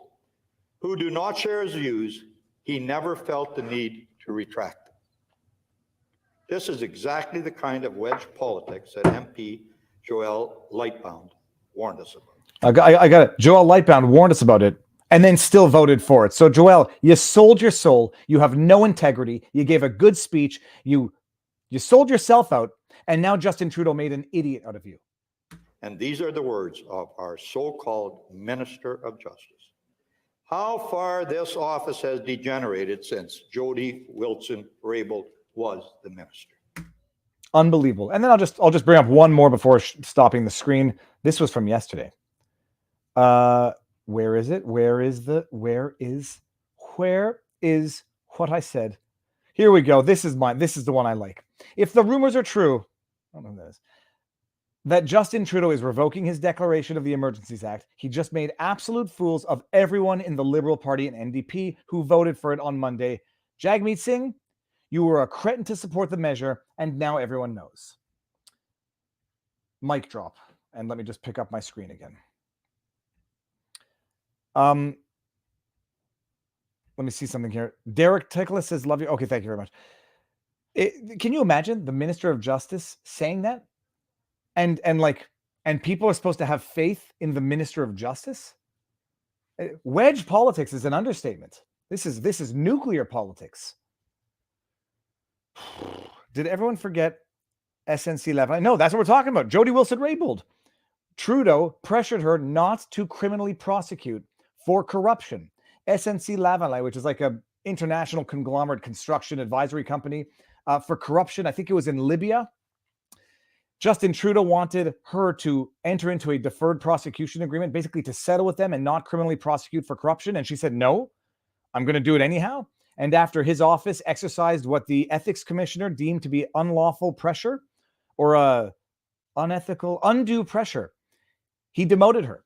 who do not share his views, he never felt the need to retract. This is exactly the kind of wedge politics that MP Joel Lightbound warned us about. I got it. Joel Lightbound warned us about it and then still voted for it. So, Joel, you sold your soul. You have no integrity. You gave a good speech. You sold yourself out. And now Justin Trudeau made an idiot out of you. And these are the words of our so-called Minister of Justice. How far this office has degenerated since Jody Wilson-Raybould was the minister. Unbelievable. And then I'll just bring up one more before stopping the screen. This was from yesterday. Where is it? Where is what I said? Here we go. This is mine. This is the one I like. If the rumors are true, I don't know who that is, that Justin Trudeau is revoking his declaration of the Emergencies Act, he just made absolute fools of everyone in the Liberal Party and NDP who voted for it on Monday. Jagmeet Singh, you were a cretin to support the measure, and now everyone knows. Mic drop. And let me just pick up my screen again. Let me see something here. Derek Tickler says, love you. Okay, thank you very much. Can you imagine the Minister of Justice saying that? And people are supposed to have faith in the Minister of Justice? Wedge politics is an understatement. This is nuclear politics. Did everyone forget SNC Lavalin? No, that's what we're talking about. Jody Wilson-Raybould. Trudeau pressured her not to criminally prosecute for corruption. SNC Lavalin, which is like a international conglomerate construction advisory company for corruption. I think it was in Libya. Justin Trudeau wanted her to enter into a deferred prosecution agreement, basically to settle with them and not criminally prosecute for corruption. And she said, no, I'm going to do it anyhow. And after his office exercised what the ethics commissioner deemed to be unlawful pressure or unethical, undue pressure, he demoted her.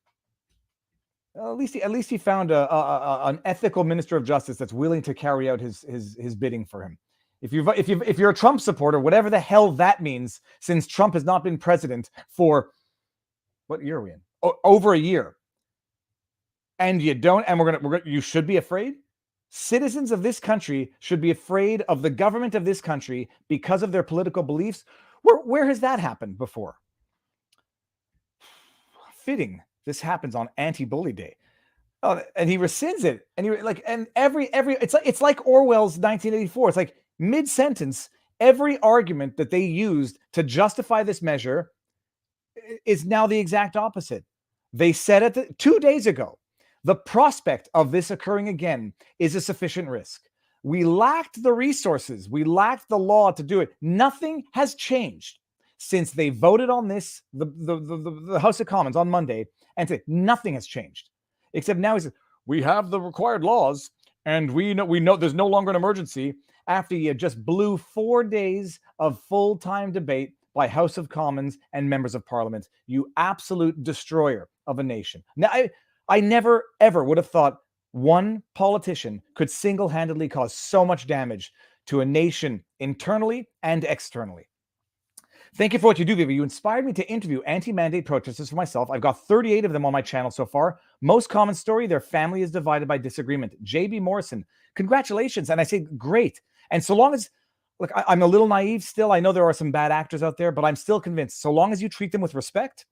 At least he found an ethical minister of justice that's willing to carry out his bidding for him. If you're a Trump supporter, whatever the hell that means, since Trump has not been president for what year are we in? Over a year, and you don't, and you should be afraid. Citizens of this country should be afraid of the government of this country because of their political beliefs. Where has that happened before? Fitting this happens on anti-bully day. Oh, and he rescinds it. And it's like Orwell's 1984. It's like mid-sentence, every argument that they used to justify this measure is now the exact opposite. They said it 2 days ago. The prospect of this occurring again is a sufficient risk. We lacked the resources. We lacked the law to do it. Nothing has changed since they voted on this, the House of Commons on Monday, and said nothing has changed. Except now he says, we have the required laws, and we know there's no longer an emergency, after you just blew 4 days of full-time debate by House of Commons and members of Parliament. You absolute destroyer of a nation. Now, I never, ever would have thought one politician could single-handedly cause so much damage to a nation internally and externally. Thank you for what you do, Viva. You inspired me to interview anti-mandate protesters for myself. I've got 38 of them on my channel so far. Most common story, their family is divided by disagreement. JB Morrison, congratulations. And I say, great. And so long as, look, I'm a little naive still. I know there are some bad actors out there, but I'm still convinced, so long as you treat them with respect,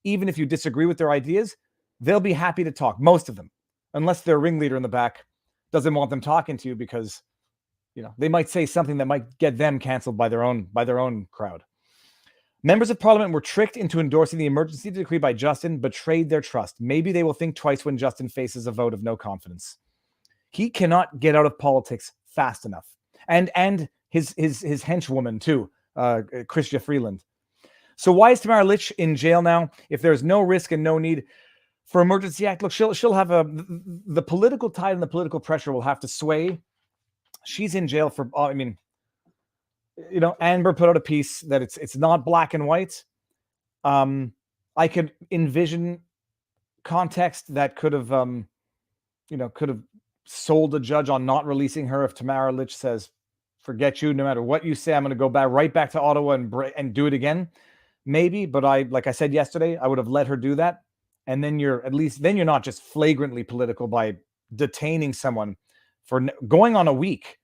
even if you disagree with their ideas, they'll be happy to talk, most of them, unless their ringleader in the back doesn't want them talking to you because, they might say something that might get them canceled by their own crowd. Members of Parliament were tricked into endorsing the emergency decree by Justin, betrayed their trust. Maybe they will think twice when Justin faces a vote of no confidence. He cannot get out of politics fast enough. And his henchwoman too, Chrystia Freeland. So why is Tamara Lich in jail now? If there's no risk and no need for emergency act, look, she'll have the political tide and the political pressure will have to sway. She's in jail for, Amber put out a piece that it's not black and white. I could envision context that could have sold a judge on not releasing her if Tamara Lich says, forget you, no matter what you say, I'm going to go right back to Ottawa and do it again. Maybe, but like I said yesterday, I would have let her do that. And then you're not just flagrantly political by detaining someone for going on a week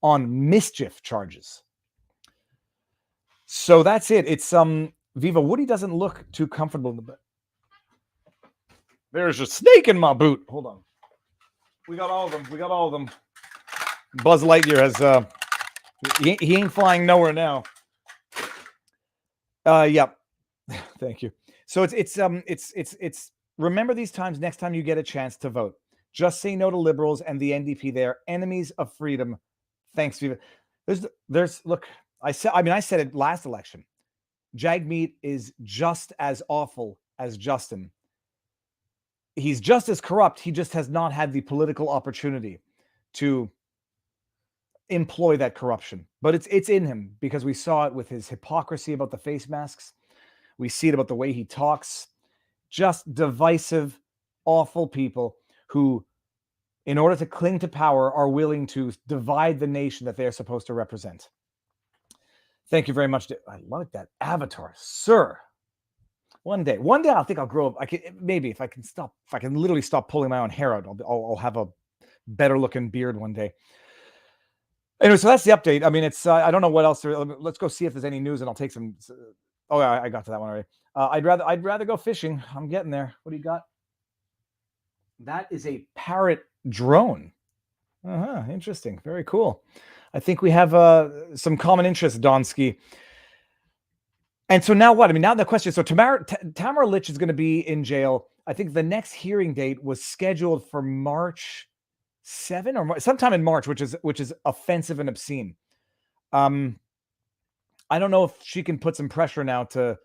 on mischief charges. So that's it. It's Viva, Woody doesn't look too comfortable in the bed. There's a snake in my boot. Hold on. We got all of them. Buzz Lightyear has he ain't flying nowhere now. Yep. Thank you. So it's remember these times next time you get a chance to vote. Just say no to liberals and the NDP. They are enemies of freedom. Thanks, Viva. There's look, I said it last election. Jagmeet is just as awful as Justin. He's just as corrupt. He just has not had the political opportunity to employ that corruption. But it's in him because we saw it with his hypocrisy about the face masks. We see it about the way he talks. Just divisive, awful people who, in order to cling to power, are willing to divide the nation that they are supposed to represent. Thank you very much. I like that avatar, sir. One day I think I'll grow up. If I can literally stop pulling my own hair out, I'll have a better looking beard one day. Anyway, so that's the update. I mean, it's I don't know what else. Let's go see if there's any news, and I'll take some. Oh, yeah, I got to that one already. I'd rather go fishing. I'm getting there. What do you got? That is a Parrot drone. Interesting. Very cool. I think we have some common interests, Donsky. And so now what? I mean, now the question is, so Tamara Lich is going to be in jail. I think the next hearing date was scheduled for March 7 or sometime in March, which is offensive and obscene. I don't know if she can put some pressure now to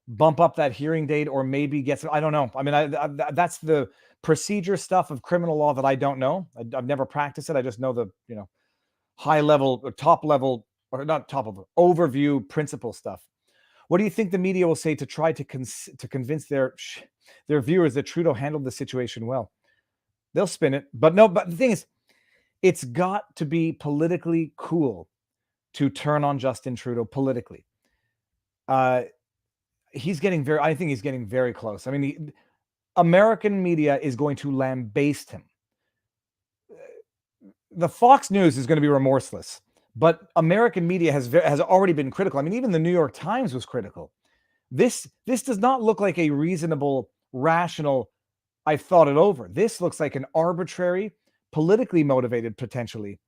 bump up that hearing date or maybe get some, I don't know. I mean, that's the procedure stuff of criminal law that I don't know. I've never practiced it. I just know the, high level or top level, or not top level, overview principle stuff. What do you think the media will say to try to convince their viewers that Trudeau handled the situation well? They'll spin it. But the thing is, it's got to be politically cool to turn on Justin Trudeau politically. I think he's getting very close. I mean, American media is going to lambaste him. The Fox News is going to be remorseless, but American media has already been critical. I mean, even the New York Times was critical. This does not look like a reasonable, rational, I've thought it over. This looks like an arbitrary, politically motivated, potentially,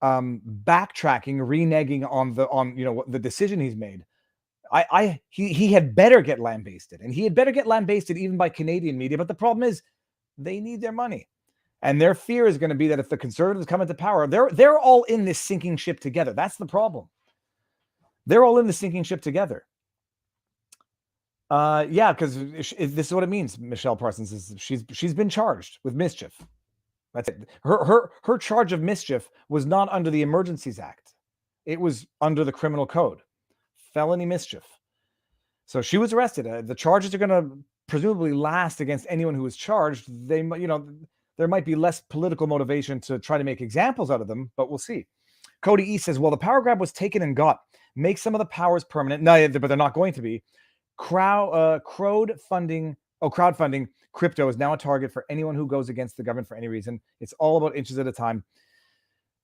backtracking, reneging on the decision he's made. He had better get lambasted, and he had better get lambasted even by Canadian media. But the problem is, they need their money, and their fear is going to be that if the Conservatives come into power, they're all in this sinking ship together. That's the problem. They're all in the sinking ship together. Yeah, because this is what it means. Michelle Parsons is she's been charged with mischief. That's it. Her charge of mischief was not under the Emergencies Act. It was under the criminal code. Felony mischief. So she was arrested. The charges are going to presumably last against anyone who is charged. There might be less political motivation to try to make examples out of them, but we'll see. Cody E says, well, the power grab was taken and got. Make some of the powers permanent. No, but they're not going to be. Crowdfunding crypto is now a target for anyone who goes against the government for any reason. It's all about inches at a time.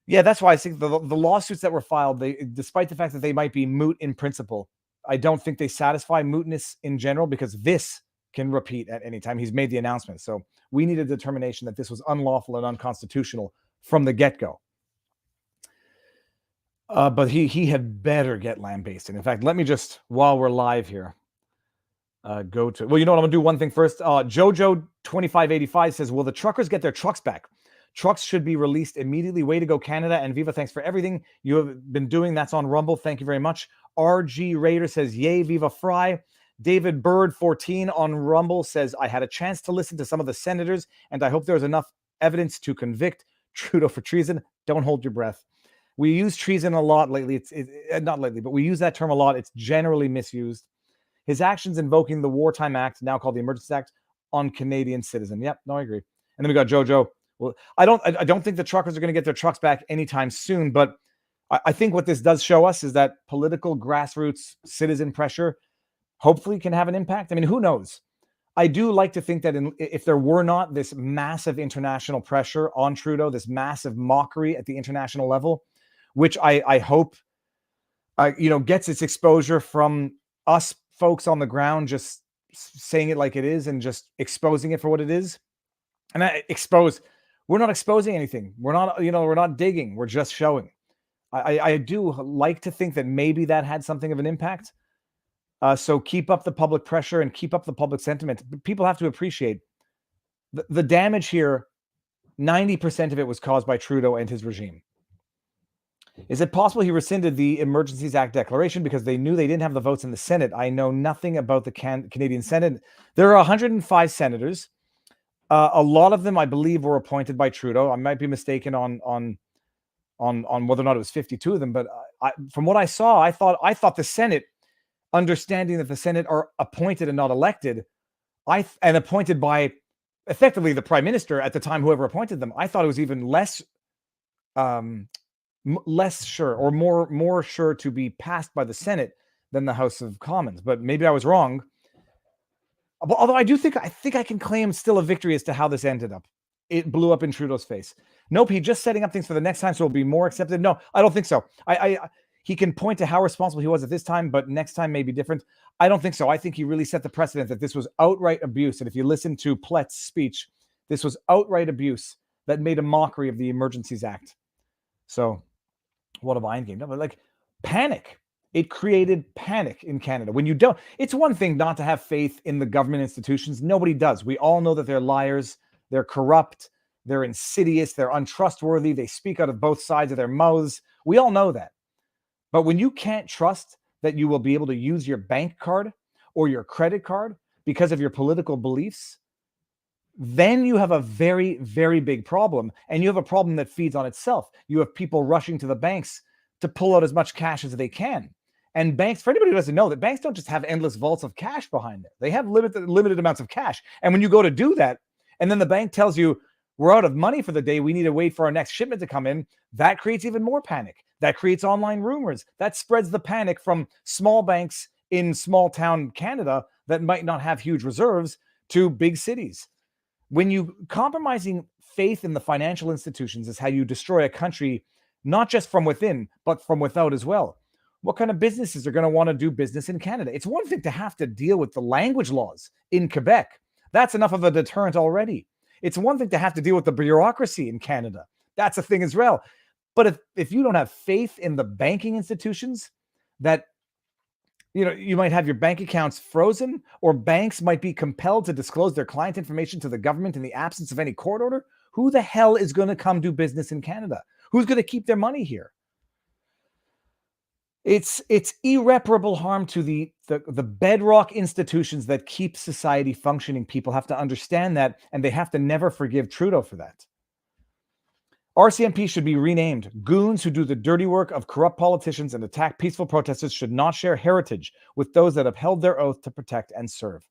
Yeah, that's why I think the lawsuits that were filed, despite the fact that they might be moot in principle, I don't think they satisfy mootness in general, because this can repeat at any time. He's made the announcement. So we need a determination that this was unlawful and unconstitutional from the get-go. But he had better get lambasted. In fact, let me just, while we're live here, go to, well, you know what, I'm gonna do one thing first. Jojo2585 says, will the truckers get their trucks back? Trucks should be released immediately. Way to go, Canada. And Viva, thanks for everything you have been doing. That's on Rumble. Thank you very much. RG Raider says, yay, Viva Frei. David Bird 14 on Rumble says, I had a chance to listen to some of the senators, and I hope there's enough evidence to convict Trudeau for treason. Don't hold your breath. We use treason a lot lately. Not lately, but we use that term a lot. It's generally misused. His actions invoking the Wartime Act, now called the Emergencies Act, on Canadian citizen. Yep, no, I agree. And then we got Jojo. Well, I don't think the truckers are going to get their trucks back anytime soon, but I think what this does show us is that political grassroots citizen pressure hopefully can have an impact. I mean, who knows? I do like to think that if there were not this massive international pressure on Trudeau, this massive mockery at the international level, which I hope gets its exposure from us folks on the ground, just saying it like it is and just exposing it for what it is. And we're not exposing anything. We're not digging. We're just showing. I do like to think that maybe that had something of an impact. So keep up the public pressure and keep up the public sentiment. People have to appreciate the damage here. 90% of it was caused by Trudeau and his regime. Is it possible he rescinded the Emergencies Act declaration because they knew they didn't have the votes in the Senate? I know nothing about the Canadian Senate. There are 105 senators. A lot of them, I believe, were appointed by Trudeau. I might be mistaken on whether or not it was 52 of them. But from what I saw, I thought the Senate, understanding that the Senate are appointed and not elected, and appointed by effectively the Prime Minister at the time, whoever appointed them, I thought it was even less sure, or more sure to be passed by the Senate than the House of Commons. But maybe I was wrong. Although I think I can claim still a victory as to how this ended up. It blew up in Trudeau's face. Nope, he's just setting up things for the next time so it'll be more accepted. No, I don't think so. He can point to how responsible he was at this time, but next time may be different. I don't think so. I think he really set the precedent that this was outright abuse. And if you listen to Plett's speech, this was outright abuse that made a mockery of the Emergencies Act. So what a mind game. No, but like panic. It created panic in Canada. When you don't, it's one thing not to have faith in the government institutions. Nobody does. We all know that they're liars. They're corrupt. They're insidious. They're untrustworthy. They speak out of both sides of their mouths. We all know that. But when you can't trust that you will be able to use your bank card or your credit card because of your political beliefs, then you have a very, very big problem. And you have a problem that feeds on itself. You have people rushing to the banks to pull out as much cash as they can. And banks, for anybody who doesn't know, that banks don't just have endless vaults of cash behind them. They have limited amounts of cash. And when you go to do that, and then the bank tells you, we're out of money for the day, we need to wait for our next shipment to come in, that creates even more panic. That creates online rumors. That spreads the panic from small banks in small town Canada that might not have huge reserves to big cities. When you compromising faith in the financial institutions is how you destroy a country, not just from within, but from without as well. What kind of businesses are going to want to do business in Canada? It's one thing to have to deal with the language laws in Quebec. That's enough of a deterrent already. It's one thing to have to deal with the bureaucracy in Canada. That's a thing as well. But if you don't have faith in the banking institutions, that you might have your bank accounts frozen, or banks might be compelled to disclose their client information to the government in the absence of any court order, who the hell is going to come do business in Canada? Who's going to keep their money here? It's irreparable harm to the bedrock institutions that keep society functioning. People have to understand that, and they have to never forgive Trudeau for that. RCMP should be renamed. Goons who do the dirty work of corrupt politicians and attack peaceful protesters should not share heritage with those that have held their oath to protect and serve.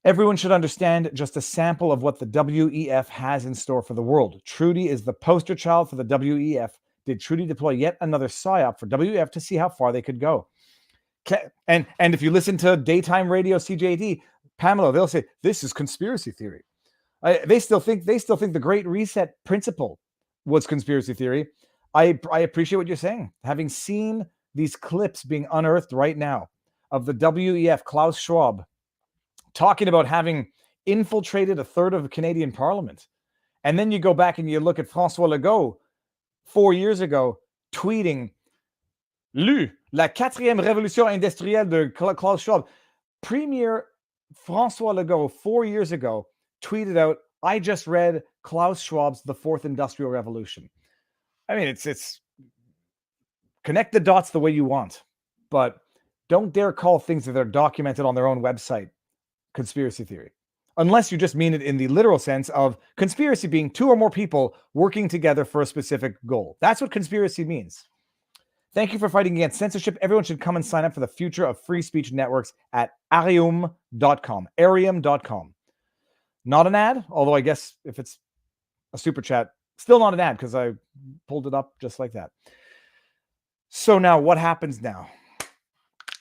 Everyone should understand just a sample of what the WEF has in store for the world. Trudy is the poster child for the WEF. Did Trudy deploy yet another PSYOP for WEF to see how far they could go? And if you listen to daytime radio CJD, Pamela, they'll say, this is conspiracy theory. They still think the Great Reset principle was conspiracy theory. I appreciate what you're saying. Having seen these clips being unearthed right now of the WEF, Klaus Schwab, talking about having infiltrated a third of Canadian Parliament. And then you go back and you look at François Legault 4 years ago tweeting, Lu, la quatrième révolution industrielle de Klaus Schwab. Premier François Legault 4 years ago tweeted out, I just read Klaus Schwab's The Fourth Industrial Revolution. I mean, it's connect the dots the way you want, but don't dare call things that are documented on their own website conspiracy theory, unless you just mean it in the literal sense of conspiracy being two or more people working together for a specific goal. That's what conspiracy means. Thank you for fighting against censorship. Everyone should come and sign up for the future of free speech networks at arium.com. Arium.com. Not an ad, although I guess if it's a super chat, still not an ad because I pulled it up just like that. So now what happens now?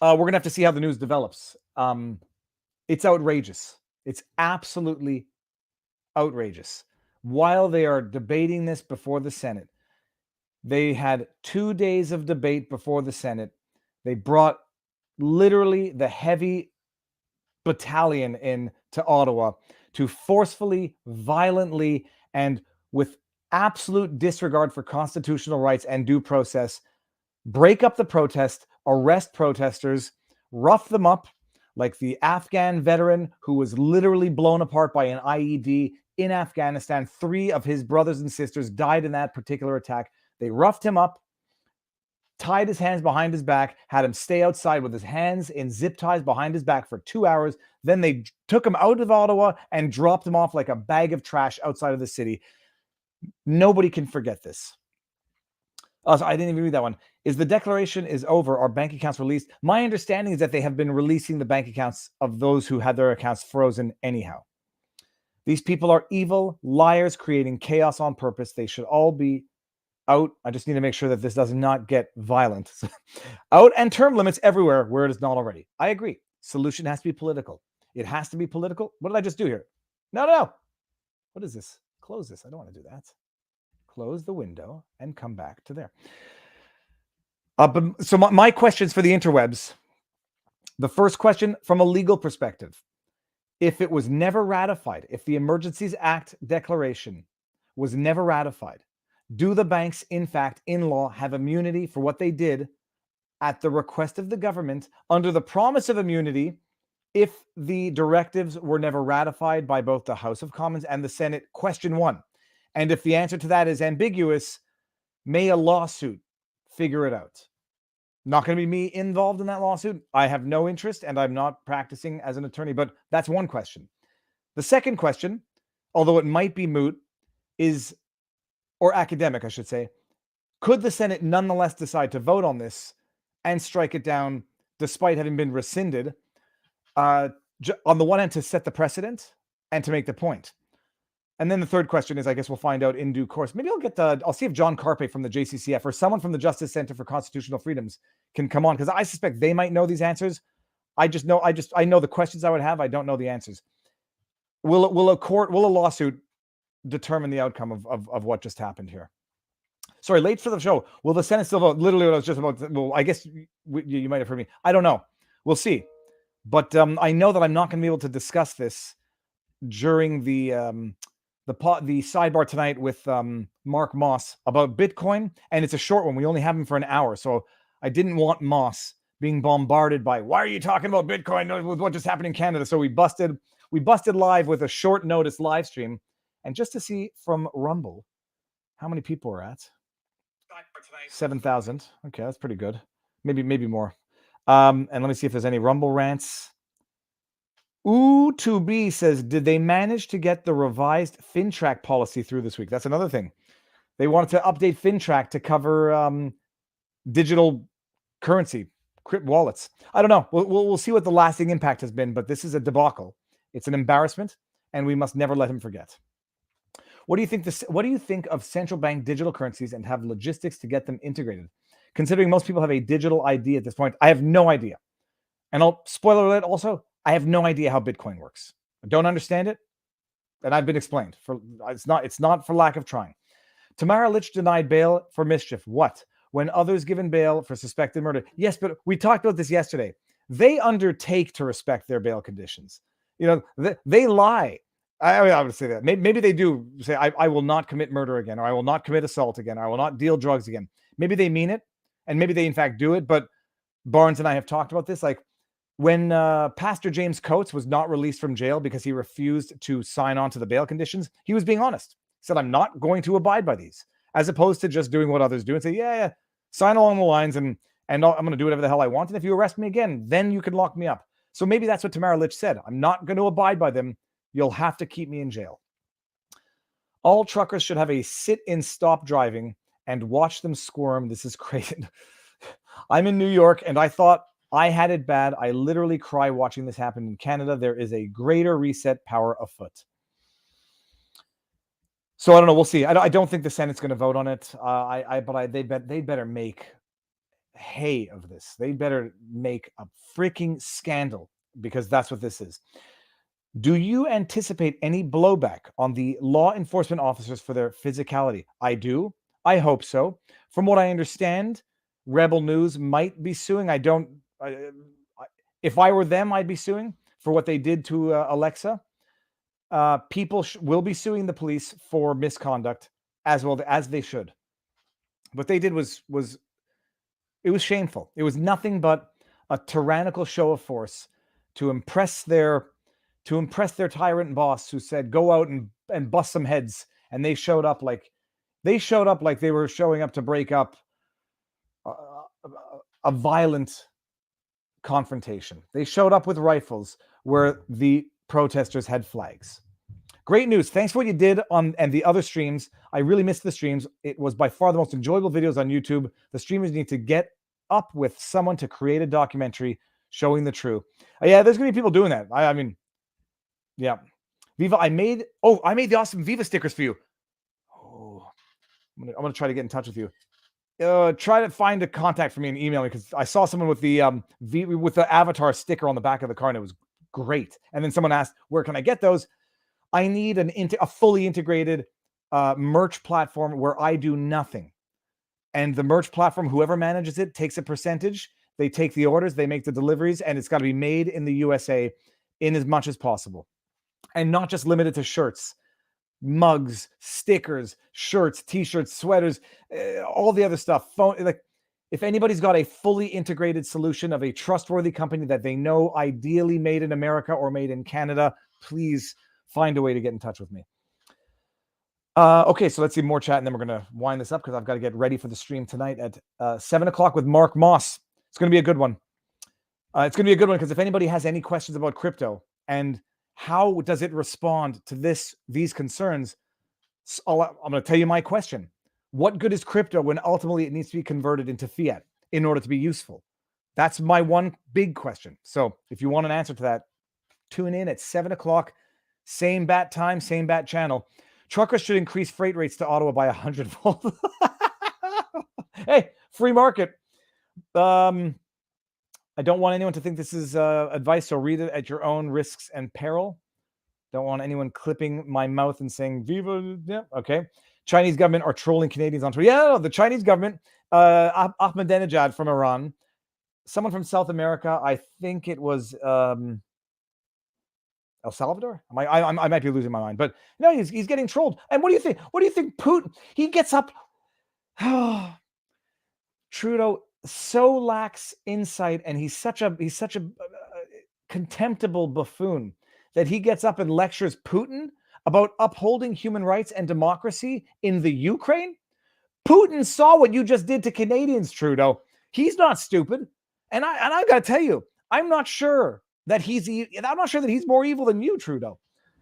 We're going to have to see how the news develops. It's outrageous. It's absolutely outrageous. While they are debating this before the Senate, they had 2 days of debate before the Senate. They brought literally the heavy battalion in to Ottawa to forcefully, violently, and with absolute disregard for constitutional rights and due process, break up the protest, arrest protesters, rough them up, like the Afghan veteran who was literally blown apart by an IED in Afghanistan. 3 of his brothers and sisters died in that particular attack. They roughed him up, tied his hands behind his back, had him stay outside with his hands in zip ties behind his back for 2 hours. Then they took him out of Ottawa and dropped him off like a bag of trash outside of the city. Nobody can forget this. So I didn't even read that one. Is the declaration is over? Are bank accounts released? My understanding is that they have been releasing the bank accounts of those who had their accounts frozen anyhow. These people are evil liars creating chaos on purpose. They should all be out. I just need to make sure that this does not get violent. Out, and term limits everywhere where it is not already. I agree. Solution has to be political. It has to be political. What did I just do here? No. What is this? Close this. I don't want to do that. Close the window and come back to there. So my questions for the interwebs. The first question from a legal perspective. If it was never ratified, if the Emergencies Act declaration was never ratified, do the banks, in fact, in law, have immunity for what they did at the request of the government under the promise of immunity if the directives were never ratified by both the House of Commons and the Senate? Question 1. And if the answer to that is ambiguous, may a lawsuit figure it out? Not going to be me involved in that lawsuit. I have no interest and I'm not practicing as an attorney, but that's one question. The second question, although it might be moot, is, or academic, I should say, could the Senate nonetheless decide to vote on this and strike it down despite having been rescinded. On the one hand, to set the precedent and to make the point. And then the third question is, I guess we'll find out in due course. Maybe I'll see if John Carpe from the JCCF or someone from the Justice Center for Constitutional Freedoms can come on, because I suspect they might know these answers. I know the questions I would have. I don't know the answers. Will a lawsuit determine the outcome of what just happened here? Sorry, late for the show. Will the Senate still vote? Literally what I was just about. Well, I guess you might have heard me. I don't know. We'll see. But I know that I'm not going to be able to discuss this during the sidebar tonight with Mark Moss about Bitcoin, and it's a short one. We only have him for an hour, so I didn't want Moss being bombarded by, why are you talking about Bitcoin with what just happened in Canada? So we busted live with a short notice live stream, and just to see from Rumble how many people are at 7,000. Okay, that's pretty good. Maybe more. And let me see if there's any Rumble rants. Ooh2B says, did they manage to get the revised FinTrack policy through this week? That's another thing. They wanted to update FinTrack to cover digital currency, crypto wallets. I don't know. We'll see what the lasting impact has been, but this is a debacle. It's an embarrassment, and we must never let him forget. What do you think of central bank digital currencies and have logistics to get them integrated? Considering most people have a digital ID at this point, I have no idea. And spoiler alert also, I have no idea how Bitcoin works. I don't understand it, and I've been explained. It's not for lack of trying. Tamara Lich denied bail for mischief. What? When others given bail for suspected murder. Yes, but we talked about this yesterday. They undertake to respect their bail conditions. They lie. I would say that. Maybe they do say, I will not commit murder again, or I will not commit assault again, or I will not deal drugs again. Maybe they mean it, and maybe they in fact do it, but Barnes and I have talked about this. Like when Pastor James Coates was not released from jail because he refused to sign on to the bail conditions, he was being honest. He said, I'm not going to abide by these, as opposed to just doing what others do and say, yeah, sign along the lines, and I'm going to do whatever the hell I want. And if you arrest me again, then you can lock me up. So maybe that's what Tamara Lich said. I'm not going to abide by them. You'll have to keep me in jail. All truckers should have a sit-in stop driving and watch them squirm. This is crazy. I'm in New York, and I thought I had it bad. I literally cry watching this happen in Canada. There is a greater reset power afoot. So I don't know. We'll see. I don't think the Senate's going to vote on it. They better make hay of this. They better make a freaking scandal, because that's what this is. Do you anticipate any blowback on the law enforcement officers for their physicality? I do. I hope so. From what I understand, Rebel News might be suing. If I were them, I'd be suing for what they did to Alexa. People will be suing the police for misconduct as well as they should. What they did was shameful. It was nothing but a tyrannical show of force to impress their tyrant boss, who said, go out and bust some heads. And they showed up like they were showing up to break up a violent confrontation. They showed up with rifles where the protesters had flags. Great news. Thanks for what you did on and the other streams. I really missed the streams. It was by far the most enjoyable videos on YouTube. The streamers need to get up with someone to create a documentary showing the truth. Yeah, there's going to be people doing that. I mean, yeah. Viva, I made the awesome Viva stickers for you. Oh, I'm gonna try to get in touch with you. Try to find a contact for me and email me, because I saw someone with the avatar sticker on the back of the car, and it was great. And then someone asked, where can I get those? I need a fully integrated merch platform where I do nothing. And the merch platform, whoever manages it, takes a percentage. They take the orders, they make the deliveries, and it's got to be made in the USA in as much as possible. And not just limited to shirts, mugs, stickers, shirts, t-shirts, sweaters, all the other stuff. If anybody's got a fully integrated solution of a trustworthy company that they know ideally made in America or made in Canada, please find a way to get in touch with me. Okay, so let's see more chat, and then we're going to wind this up, because I've got to get ready for the stream tonight at 7 o'clock with Mark Moss. It's going to be a good one. It's going to be a good one, because if anybody has any questions about crypto and how does it respond to these concerns, I'm going to tell you my question. What good is crypto when ultimately it needs to be converted into fiat in order to be useful? That's my one big question. So if you want an answer to that, tune in at 7 o'clock, same bat time, same bat channel. Truckers should increase freight rates to Ottawa by 100-fold. Hey, free market. I don't want anyone to think this is advice, so read it at your own risks and peril. Don't want anyone clipping my mouth and saying, Viva, yeah, okay. Chinese government are trolling Canadians on Twitter. Yeah, no, the Chinese government, Ahmadinejad from Iran, someone from South America, I think it was El Salvador? I might be losing my mind, but no, he's getting trolled. And what do you think? What do you think Putin, he gets up, Trudeau so lacks insight, and he's such a contemptible buffoon that he gets up and lectures Putin about upholding human rights and democracy in the Ukraine. Putin saw what you just did to Canadians, Trudeau. He's not stupid, and I got to tell you, I'm not sure that he's more evil than you, Trudeau.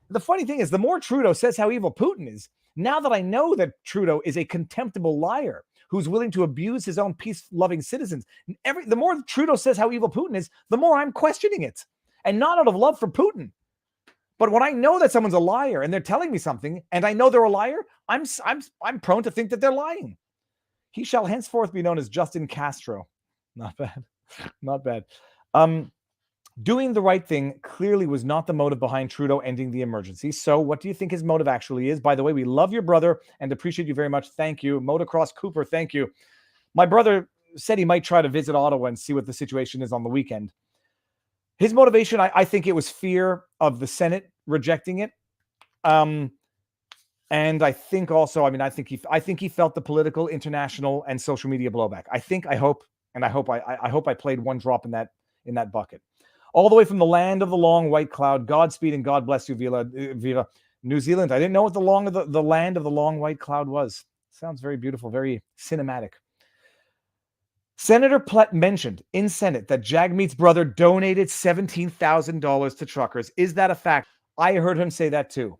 The funny thing is, the more Trudeau says how evil Putin is, now that I know that Trudeau is a contemptible liar who's willing to abuse his own peace-loving citizens, the more Trudeau says how evil Putin is, the more I'm questioning it. And not out of love for Putin. But when I know that someone's a liar and they're telling me something, and I know they're a liar, I'm prone to think that they're lying. He shall henceforth be known as Justin Castro. Not bad. Not bad. Doing the right thing clearly was not the motive behind Trudeau ending the emergency. So what do you think his motive actually is? By the way, we love your brother and appreciate you very much. Thank you. Motocross Cooper, thank you. My brother said he might try to visit Ottawa and see what the situation is on the weekend. His motivation, I think it was fear of the Senate rejecting it. And I think also, I think he felt the political, international, and social media blowback. I hope I played one drop in that bucket. All the way from the land of the long white cloud, Godspeed and God bless you, Viva New Zealand. I didn't know what the land of the long white cloud was. Sounds very beautiful, very cinematic. Senator Plett mentioned in Senate that Jagmeet's brother donated $17,000 to truckers. Is that a fact? I heard him say that too.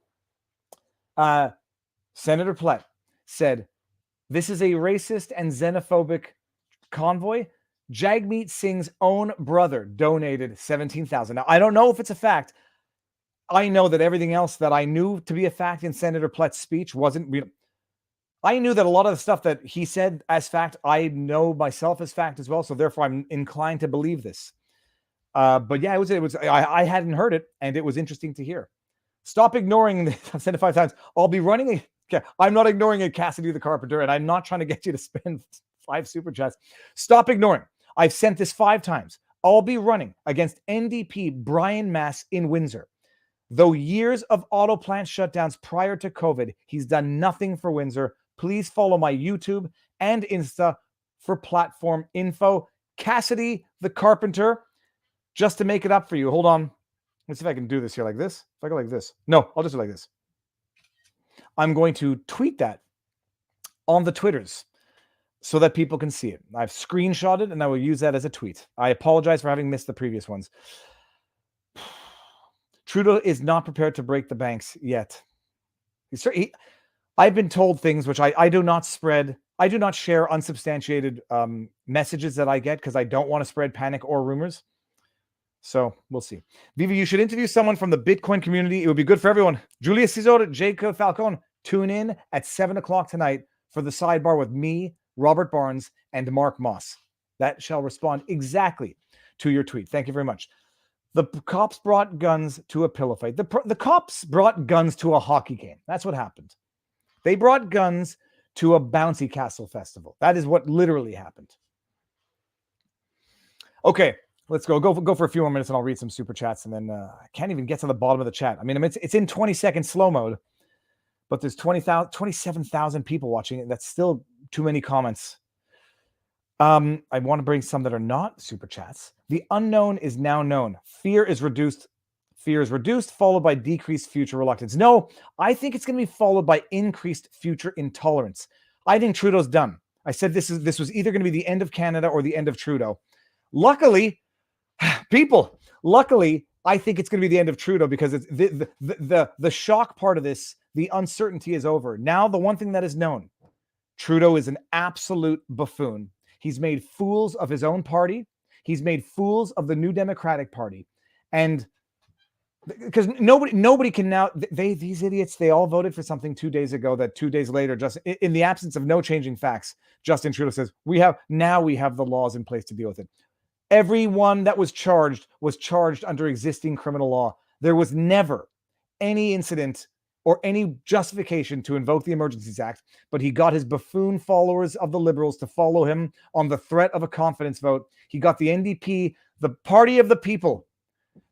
Senator Plett said, this is a racist and xenophobic convoy. Jagmeet Singh's own brother donated $17,000. Now, I don't know if it's a fact. I know that everything else that I knew to be a fact in Senator Plett's speech wasn't real. I knew that a lot of the stuff that he said as fact, I know myself as fact as well. So therefore, I'm inclined to believe this. But yeah, I hadn't heard it, and it was interesting to hear. Stop ignoring. I've said it 5 times. I'll be running. I'm not ignoring it, Cassidy the Carpenter, and I'm not trying to get you to spend 5 super chats. Stop ignoring. I've sent this 5 times. I'll be running against NDP Brian Mass in Windsor. Though years of auto plant shutdowns prior to COVID, he's done nothing for Windsor. Please follow my YouTube and Insta for platform info. Cassidy the Carpenter, just to make it up for you. Hold on. Let's see if I can do this here like this. If I go like this. No, I'll just do like this. I'm going to tweet that on the Twitters so that people can see it. I've screenshotted and I will use that as a tweet. I apologize for having missed the previous ones. Trudeau is not prepared to break the banks yet. I've been told things which I do not spread. I do not share unsubstantiated messages that I get because I don't want to spread panic or rumors. So we'll see. Viva, you should interview someone from the Bitcoin community. It would be good for everyone. Julia Cesar, Jacob Falcone, tune in at 7 o'clock tonight for the sidebar with me, Robert Barnes, and Mark Moss. That shall respond exactly to your tweet. Thank you very much. The cops brought guns to a pillow fight. The cops brought guns to a hockey game. That's what happened. They brought guns to a bouncy castle festival. That is what literally happened. Okay, let's go for a few more minutes and I'll read some super chats, and then I can't even get to the bottom of the chat. I mean, it's in 20-second slow mode, but there's 27,000 people watching it. That's still too many comments. I want to bring some that are not super chats. The unknown is now known. Fear is reduced, followed by decreased future reluctance. No, I think it's going to be followed by increased future intolerance. I think Trudeau's done. I said this was either going to be the end of Canada or the end of Trudeau. Luckily, I think it's going to be the end of Trudeau because it's the shock part of this, the uncertainty is over. Now, the one thing that is known, Trudeau is an absolute buffoon. He's made fools of his own party. He's made fools of the New Democratic Party. And because nobody can now, these idiots, they all voted for something 2 days ago that 2 days later, just in the absence of no changing facts, Justin Trudeau says, we have the laws in place to deal with it. Everyone that was charged under existing criminal law. There was never any incident or any justification to invoke the Emergencies Act, but he got his buffoon followers of the Liberals to follow him on the threat of a confidence vote. He got the NDP, the party of the people,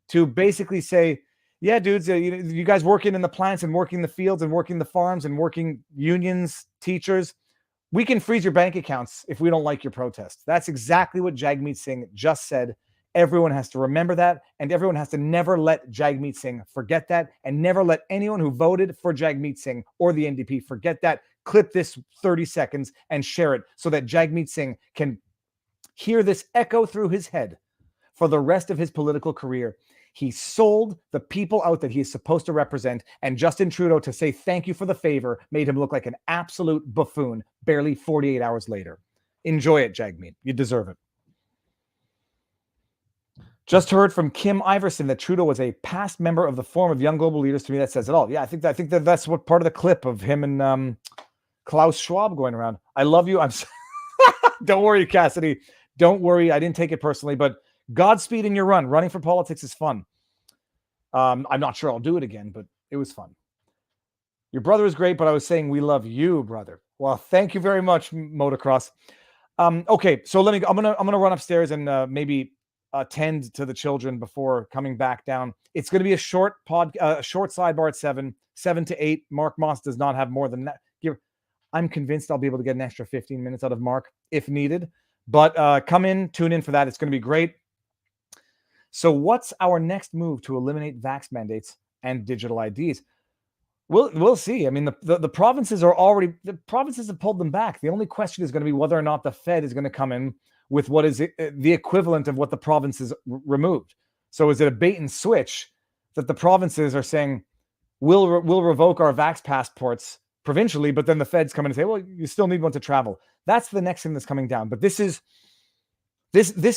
to basically say, yeah, dudes, you guys working in the plants and working the fields and working the farms and working unions, teachers, we can freeze your bank accounts if we don't like your protest. That's exactly what Jagmeet Singh just said. Everyone has to remember that, and everyone has to never let Jagmeet Singh forget that, and never let anyone who voted for Jagmeet Singh or the NDP forget that. Clip this 30 seconds and share it so that Jagmeet Singh can hear this echo through his head for the rest of his political career. He sold the people out that he is supposed to represent, and Justin Trudeau, to say thank you for the favor, made him look like an absolute buffoon barely 48 hours later. Enjoy it, Jagmeet. You deserve it. Just heard from Kim Iverson that Trudeau was a past member of the Forum of Young Global Leaders. To me, that says it all. Yeah, I think that that's what part of the clip of him and Klaus Schwab going around. I love you. Don't worry, Cassidy. Don't worry. I didn't take it personally, but Godspeed in your run. Running for politics is fun. I'm not sure I'll do it again, but it was fun. Your brother is great, but I was saying we love you, brother. Well, thank you very much, Motocross. Okay, so I'm gonna run upstairs and maybe attend to the children before coming back down. It's going to be a short sidebar at 7 to 8. Mark Moss does not have more than that. I'm convinced I'll be able to get an extra 15 minutes out of Mark if needed. But tune in for that. It's going to be great. So what's our next move to eliminate vax mandates and digital IDs? We'll see. I mean, the provinces have pulled them back. The only question is going to be whether or not the Fed is going to come in with what is the equivalent of what the provinces removed. So is it a bait and switch that the provinces are saying, we'll revoke our vax passports provincially, but then the Feds come in and say, well, you still need one to travel. That's the next thing that's coming down. But this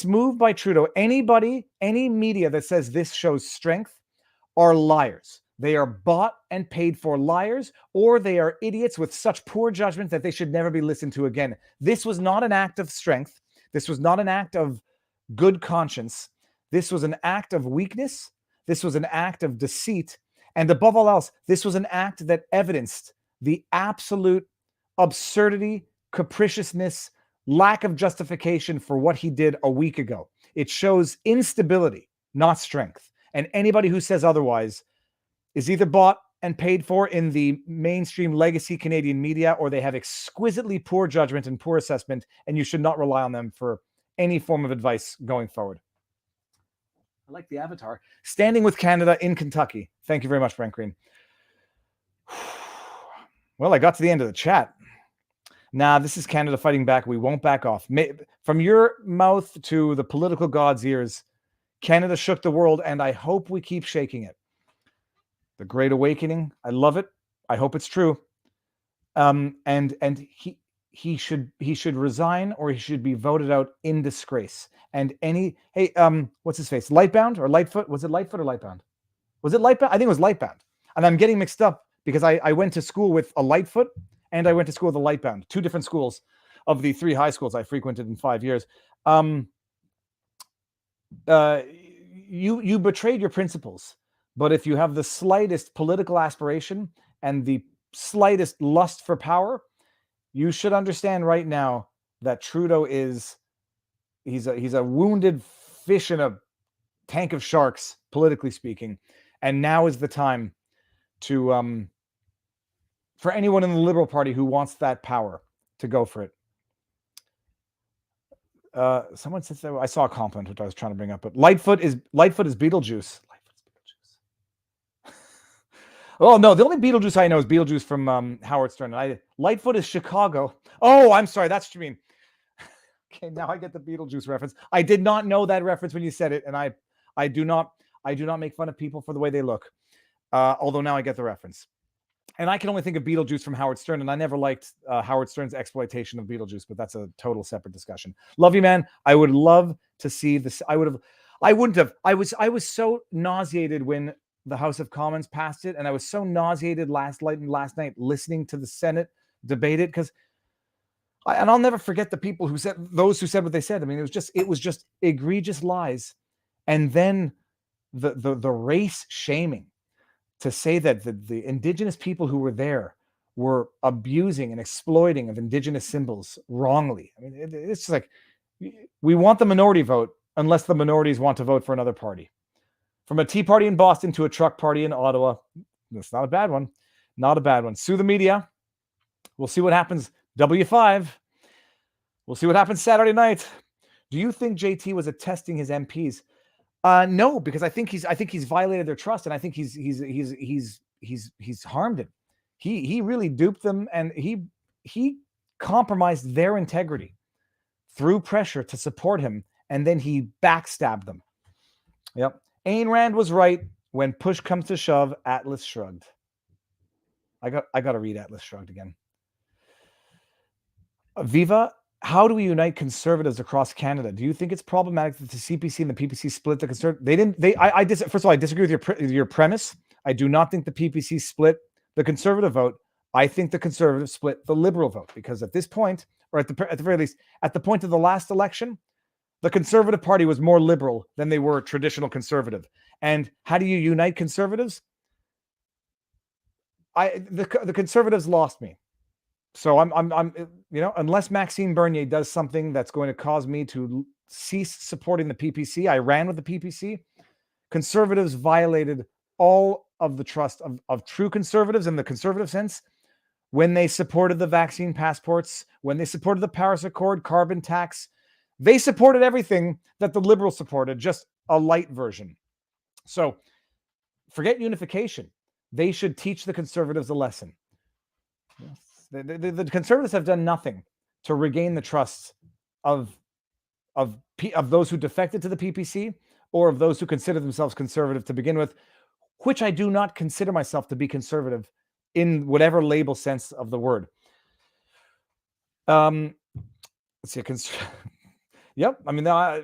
move by Trudeau, any media that says this shows strength are liars. They are bought and paid for liars, or they are idiots with such poor judgment that they should never be listened to again. This was not an act of strength. This was not an act of good conscience. This was an act of weakness. This was an act of deceit. And above all else, this was an act that evidenced the absolute absurdity, capriciousness, lack of justification for what he did a week ago. It shows instability, not strength. And anybody who says otherwise is either bought and paid for in the mainstream legacy Canadian media, or they have exquisitely poor judgment and poor assessment, and you should not rely on them for any form of advice going forward. I like the avatar. Standing with Canada in Kentucky. Thank you very much, Brent Green. Well, I got to the end of the chat. Nah, this is Canada fighting back. We won't back off. From your mouth to the political god's ears, Canada shook the world, and I hope we keep shaking it. The Great Awakening. I love it. I hope it's true. And he should resign, or he should be voted out in disgrace. And what's his face? Lightbound or Lightfoot? Was it Lightfoot or Lightbound? Was it Lightbound? I think it was Lightbound. And I'm getting mixed up because I went to school with a Lightfoot and I went to school with a Lightbound. Two different schools of the 3 high schools I frequented in 5 years. You betrayed your principles. But if you have the slightest political aspiration and the slightest lust for power, you should understand right now that Trudeau he's a wounded fish in a tank of sharks, politically speaking. And now is the time to for anyone in the Liberal Party who wants that power to go for it. Someone said that I saw a compliment which I was trying to bring up, but Lightfoot is Beetlejuice. Oh, no, the only Beetlejuice I know is Beetlejuice from Howard Stern. Lightfoot is Chicago. Oh, I'm sorry. That's what you mean. Okay, now I get the Beetlejuice reference. I did not know that reference when you said it, and I do not make fun of people for the way they look. Although now I get the reference. And I can only think of Beetlejuice from Howard Stern, and I never liked Howard Stern's exploitation of Beetlejuice, but that's a total separate discussion. Love you, man. I would love to see this. I wouldn't have. I was so nauseated when the House of Commons passed it, and I was so nauseated last night listening to the Senate debate it, because and I'll never forget the people who said what they said. I mean, it was just egregious lies, and then the race shaming, to say that the indigenous people who were there were abusing and exploiting of indigenous symbols wrongly. I mean, it's like, we want the minority vote unless the minorities want to vote for another party. From a Tea Party in Boston to a truck party in Ottawa. That's not a bad one. Not a bad one. Sue the media. We'll see what happens. W5. We'll see what happens Saturday night. Do you think JT was attesting his MPs? No, because I think he's violated their trust, and I think he's harmed it. He really duped them, and he compromised their integrity through pressure to support him, and then he backstabbed them. Yep. Ayn Rand was right. When push comes to shove, Atlas shrugged. I got to read Atlas Shrugged again. Viva, how do we unite conservatives across Canada? Do you think it's problematic that the CPC and the PPC split the conservative? First of all, I disagree with your premise. I do not think the PPC split the conservative vote. I think the conservatives split the liberal vote, because at this point, or at the very least, at the point of the last election, the Conservative Party was more liberal than they were traditional conservative. And how do you unite conservatives? The conservatives lost me. So I'm unless Maxime Bernier does something that's going to cause me to cease supporting the PPC. I ran with the PPC. Conservatives violated all of the trust of true conservatives in the conservative sense when they supported the vaccine passports, when they supported the Paris Accord, carbon tax. They supported everything that the liberals supported, just a light version. So forget unification. They should teach the conservatives a lesson. The conservatives have done nothing to regain the trust of those who defected to the PPC, or of those who consider themselves conservative to begin with, which I do not consider myself to be conservative in whatever label sense of the word. Let's see. Yep. I mean, I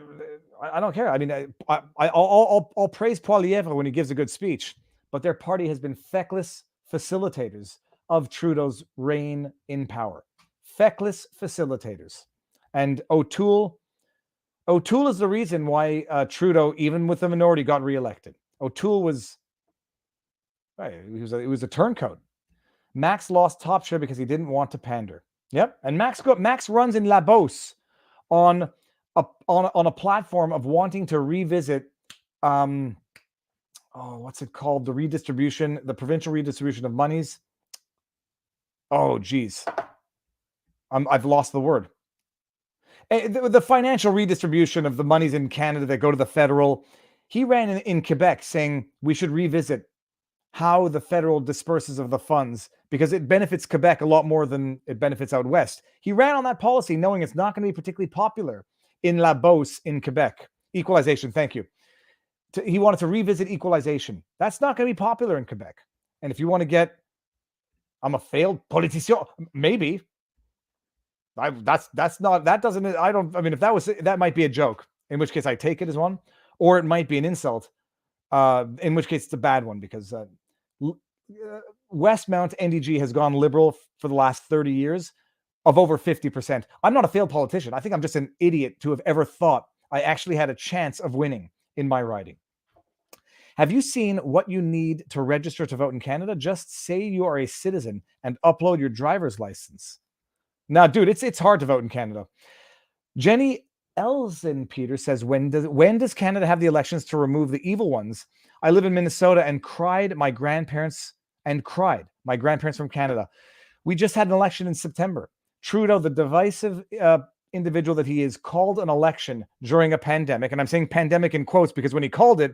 don't care. I mean, I'll praise Poilievre when he gives a good speech, but their party has been feckless facilitators of Trudeau's reign in power. Feckless facilitators. And O'Toole is the reason why Trudeau, even with the minority, got reelected. O'Toole was a turncoat. Max lost top share because he didn't want to pander. Yep. And Max runs in La Beauce on a platform of wanting to revisit what's it called? The provincial redistribution of monies. Oh, geez. I've lost the word. The financial redistribution of the monies in Canada that go to the federal. He ran in Quebec saying we should revisit how the federal disperses of the funds, because it benefits Quebec a lot more than it benefits out west. He ran on that policy knowing it's not going to be particularly popular in La Beauce in Quebec. Equalization, thank you. He wanted to revisit equalization. That's not going to be popular in Quebec. And if you want to get, I'm a failed politicien, maybe. If that might be a joke, in which case I take it as one, or it might be an insult, in which case it's a bad one, because Westmount NDG has gone liberal for the last 30 years of over 50%. I'm not a failed politician. I think I'm just an idiot to have ever thought I actually had a chance of winning in my riding. Have you seen what you need to register to vote in Canada? Just say you are a citizen and upload your driver's license. Now, dude, it's hard to vote in Canada. Jenny Elsenpeter says, when does Canada have the elections to remove the evil ones? I live in Minnesota and cried. My grandparents from Canada. We just had an election in September. Trudeau, the divisive individual that he is, called an election during a pandemic. And I'm saying pandemic in quotes because when he called it,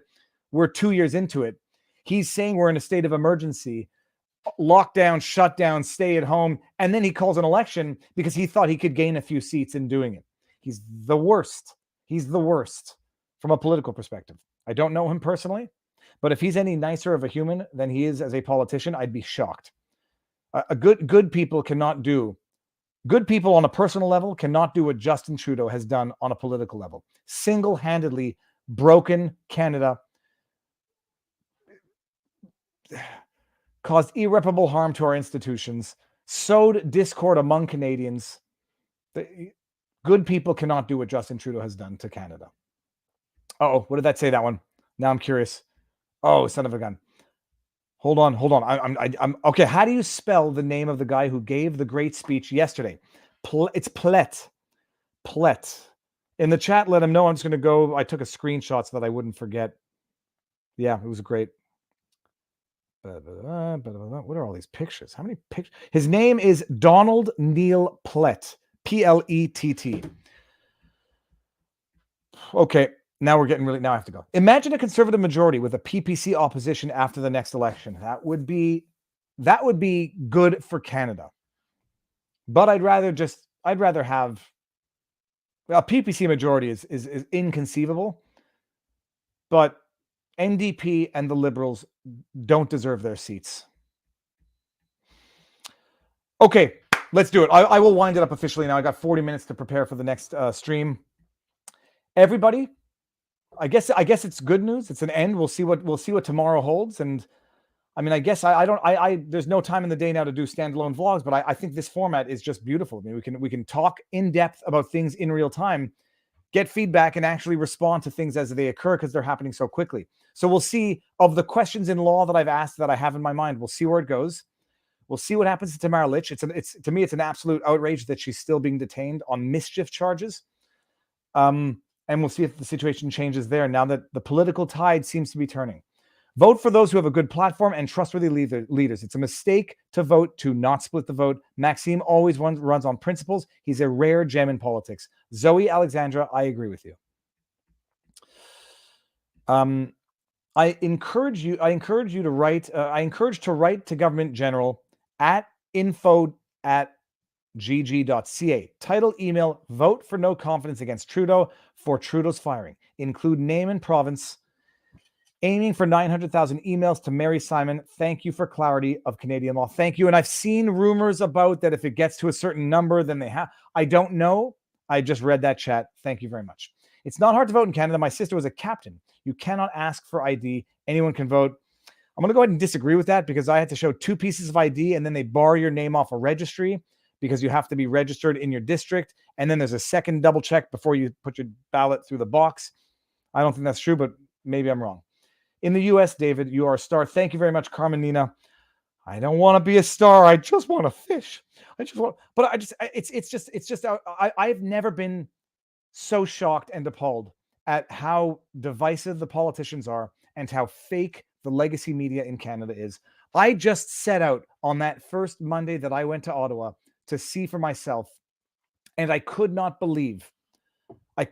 we're 2 years into it. He's saying we're in a state of emergency, lockdown, shutdown, stay at home. And then he calls an election because he thought he could gain a few seats in doing it. He's the worst. He's the worst from a political perspective. I don't know him personally, but if he's any nicer of a human than he is as a politician, I'd be shocked. Good people cannot do. Good people on a personal level cannot do what Justin Trudeau has done on a political level. Single-handedly broken Canada, caused irreparable harm to our institutions, sowed discord among Canadians. Good people cannot do what Justin Trudeau has done to Canada. Oh, what did that say, that one? Now I'm curious. Oh, son of a gun. Hold on. I'm okay. How do you spell the name of the guy who gave the great speech yesterday? It's Plett. In the chat, let him know. I'm just going to go. I took a screenshot so that I wouldn't forget. Yeah, it was great. What are all these pictures? How many pictures? His name is Donald Neil Plett. Plett. Okay. Now I have to go. Imagine a conservative majority with a PPC opposition after the next election. That would be good for Canada. But I'd rather have a PPC majority is inconceivable. But NDP and the Liberals don't deserve their seats. Okay, let's do it. I will wind it up officially now. I got 40 minutes to prepare for the next stream. Everybody, I guess it's good news. It's an end. We'll see what tomorrow holds. And I mean, I guess there's no time in the day now to do standalone vlogs, but I think this format is just beautiful. I mean, we can talk in depth about things in real time, get feedback, and actually respond to things as they occur because they're happening so quickly. So we'll see, of the questions in law that I've asked that I have in my mind, we'll see where it goes. We'll see what happens to Tamara Lich. To me, it's an absolute outrage that she's still being detained on mischief charges. And we'll see if the situation changes there now that the political tide seems to be turning. Vote for those who have a good platform and trustworthy leaders. It's a mistake to vote to not split the vote. Maxime always runs on principles. He's a rare gem in politics. Zoe Alexandra, I agree with you. I encourage to write to Government General at info@gg.ca. Title, email, vote for no confidence against Trudeau for Trudeau's firing. Include name and province. Aiming for 900,000 emails to Mary Simon. Thank you for clarity of Canadian law. Thank you. And I've seen rumors about that if it gets to a certain number, then they have. I don't know. I just read that chat. Thank you very much. It's not hard to vote in Canada. My sister was a captain. You cannot ask for ID. Anyone can vote. I'm going to go ahead and disagree with that because I had to show 2 pieces of ID and then they bar your name off a registry because you have to be registered in your district. And then there's a second double check before you put your ballot through the box. I don't think that's true, but maybe I'm wrong. In the U.S., David, you are a star. Thank you very much, Carmen Nina. I don't want to be a star. I just want to fish. I've never been so shocked and appalled at how divisive the politicians are and how fake the legacy media in Canada is. I just set out on that first Monday that I went to Ottawa to see for myself, and I could not believe it.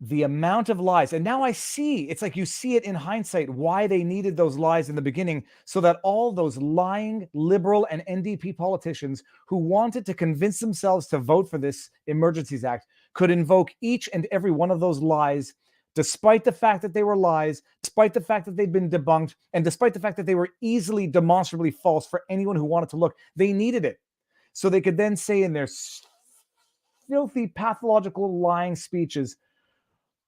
The amount of lies. And now I see, it's like you see it in hindsight, why they needed those lies in the beginning, so that all those lying Liberal and NDP politicians who wanted to convince themselves to vote for this Emergencies Act could invoke each and every one of those lies, despite the fact that they were lies, despite the fact that they'd been debunked, and despite the fact that they were easily demonstrably false for anyone who wanted to look. They needed it. So they could then say in their filthy, pathological, lying speeches,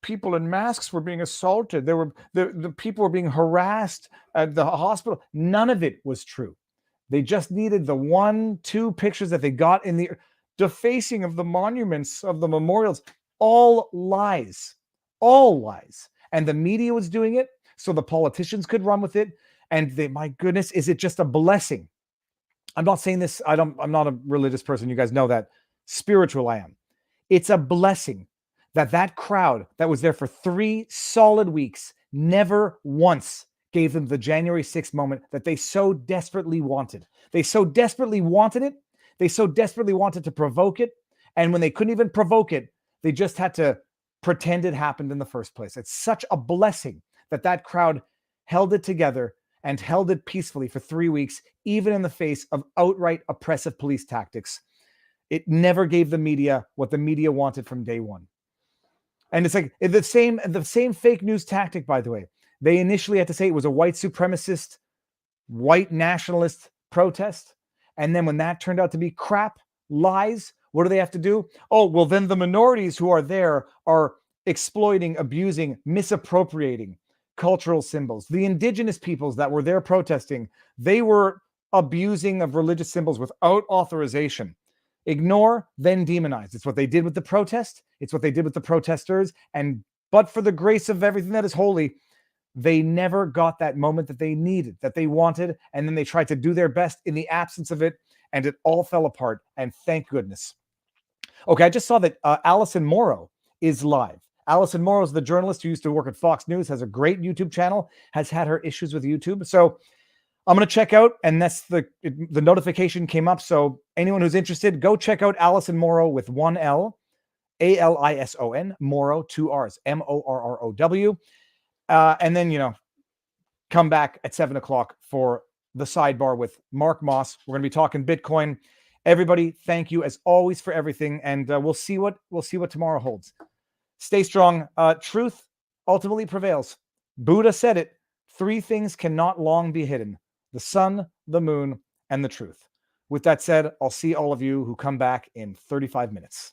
people in masks were being assaulted. The people were being harassed at the hospital. None of it was true. They just needed the 1-2 pictures that they got in the defacing of the monuments, of the memorials. All lies. And the media was doing it so the politicians could run with it. And my goodness, is it just a blessing? I'm not saying this. I'm not a religious person. You guys know that. Spiritual I am. It's a blessing that crowd that was there for 3 solid weeks never once gave them the January 6th moment that they so desperately wanted. They so desperately wanted it. They so desperately wanted to provoke it. And when they couldn't even provoke it, they just had to pretend it happened in the first place. It's such a blessing that crowd held it together and held it peacefully for 3 weeks, even in the face of outright oppressive police tactics. It never gave the media what the media wanted from day one. And it's like the same fake news tactic, by the way. They initially had to say it was a white supremacist white nationalist protest. And then when that turned out to be crap, lies, what do they have to do? Oh, well, then the minorities who are there are exploiting, abusing, misappropriating cultural symbols. The indigenous peoples that were there protesting, they were abusing of religious symbols without authorization. Ignore, then demonize. It's what they did with the protest. It's what they did with the protesters. And but for the grace of everything that is holy, they never got that moment that they needed, that they wanted. And then they tried to do their best in the absence of it. And it all fell apart. And thank goodness. Okay, I just saw that Alison Morrow is live. Alison Morrow is the journalist who used to work at Fox News, has a great YouTube channel, has had her issues with YouTube. So I'm going to check out, and that's the notification came up. So anyone who's interested, go check out Alison Morrow with one L, Alison, Morrow, 2 R's, Morrow. And then, come back at 7 o'clock for the sidebar with Mark Moss. We're going to be talking Bitcoin. Everybody, thank you as always for everything. And we'll see what tomorrow holds. Stay strong. Truth ultimately prevails. Buddha said it. 3 things cannot long be hidden: the sun, the moon, and the truth. With that said, I'll see all of you who come back in 35 minutes.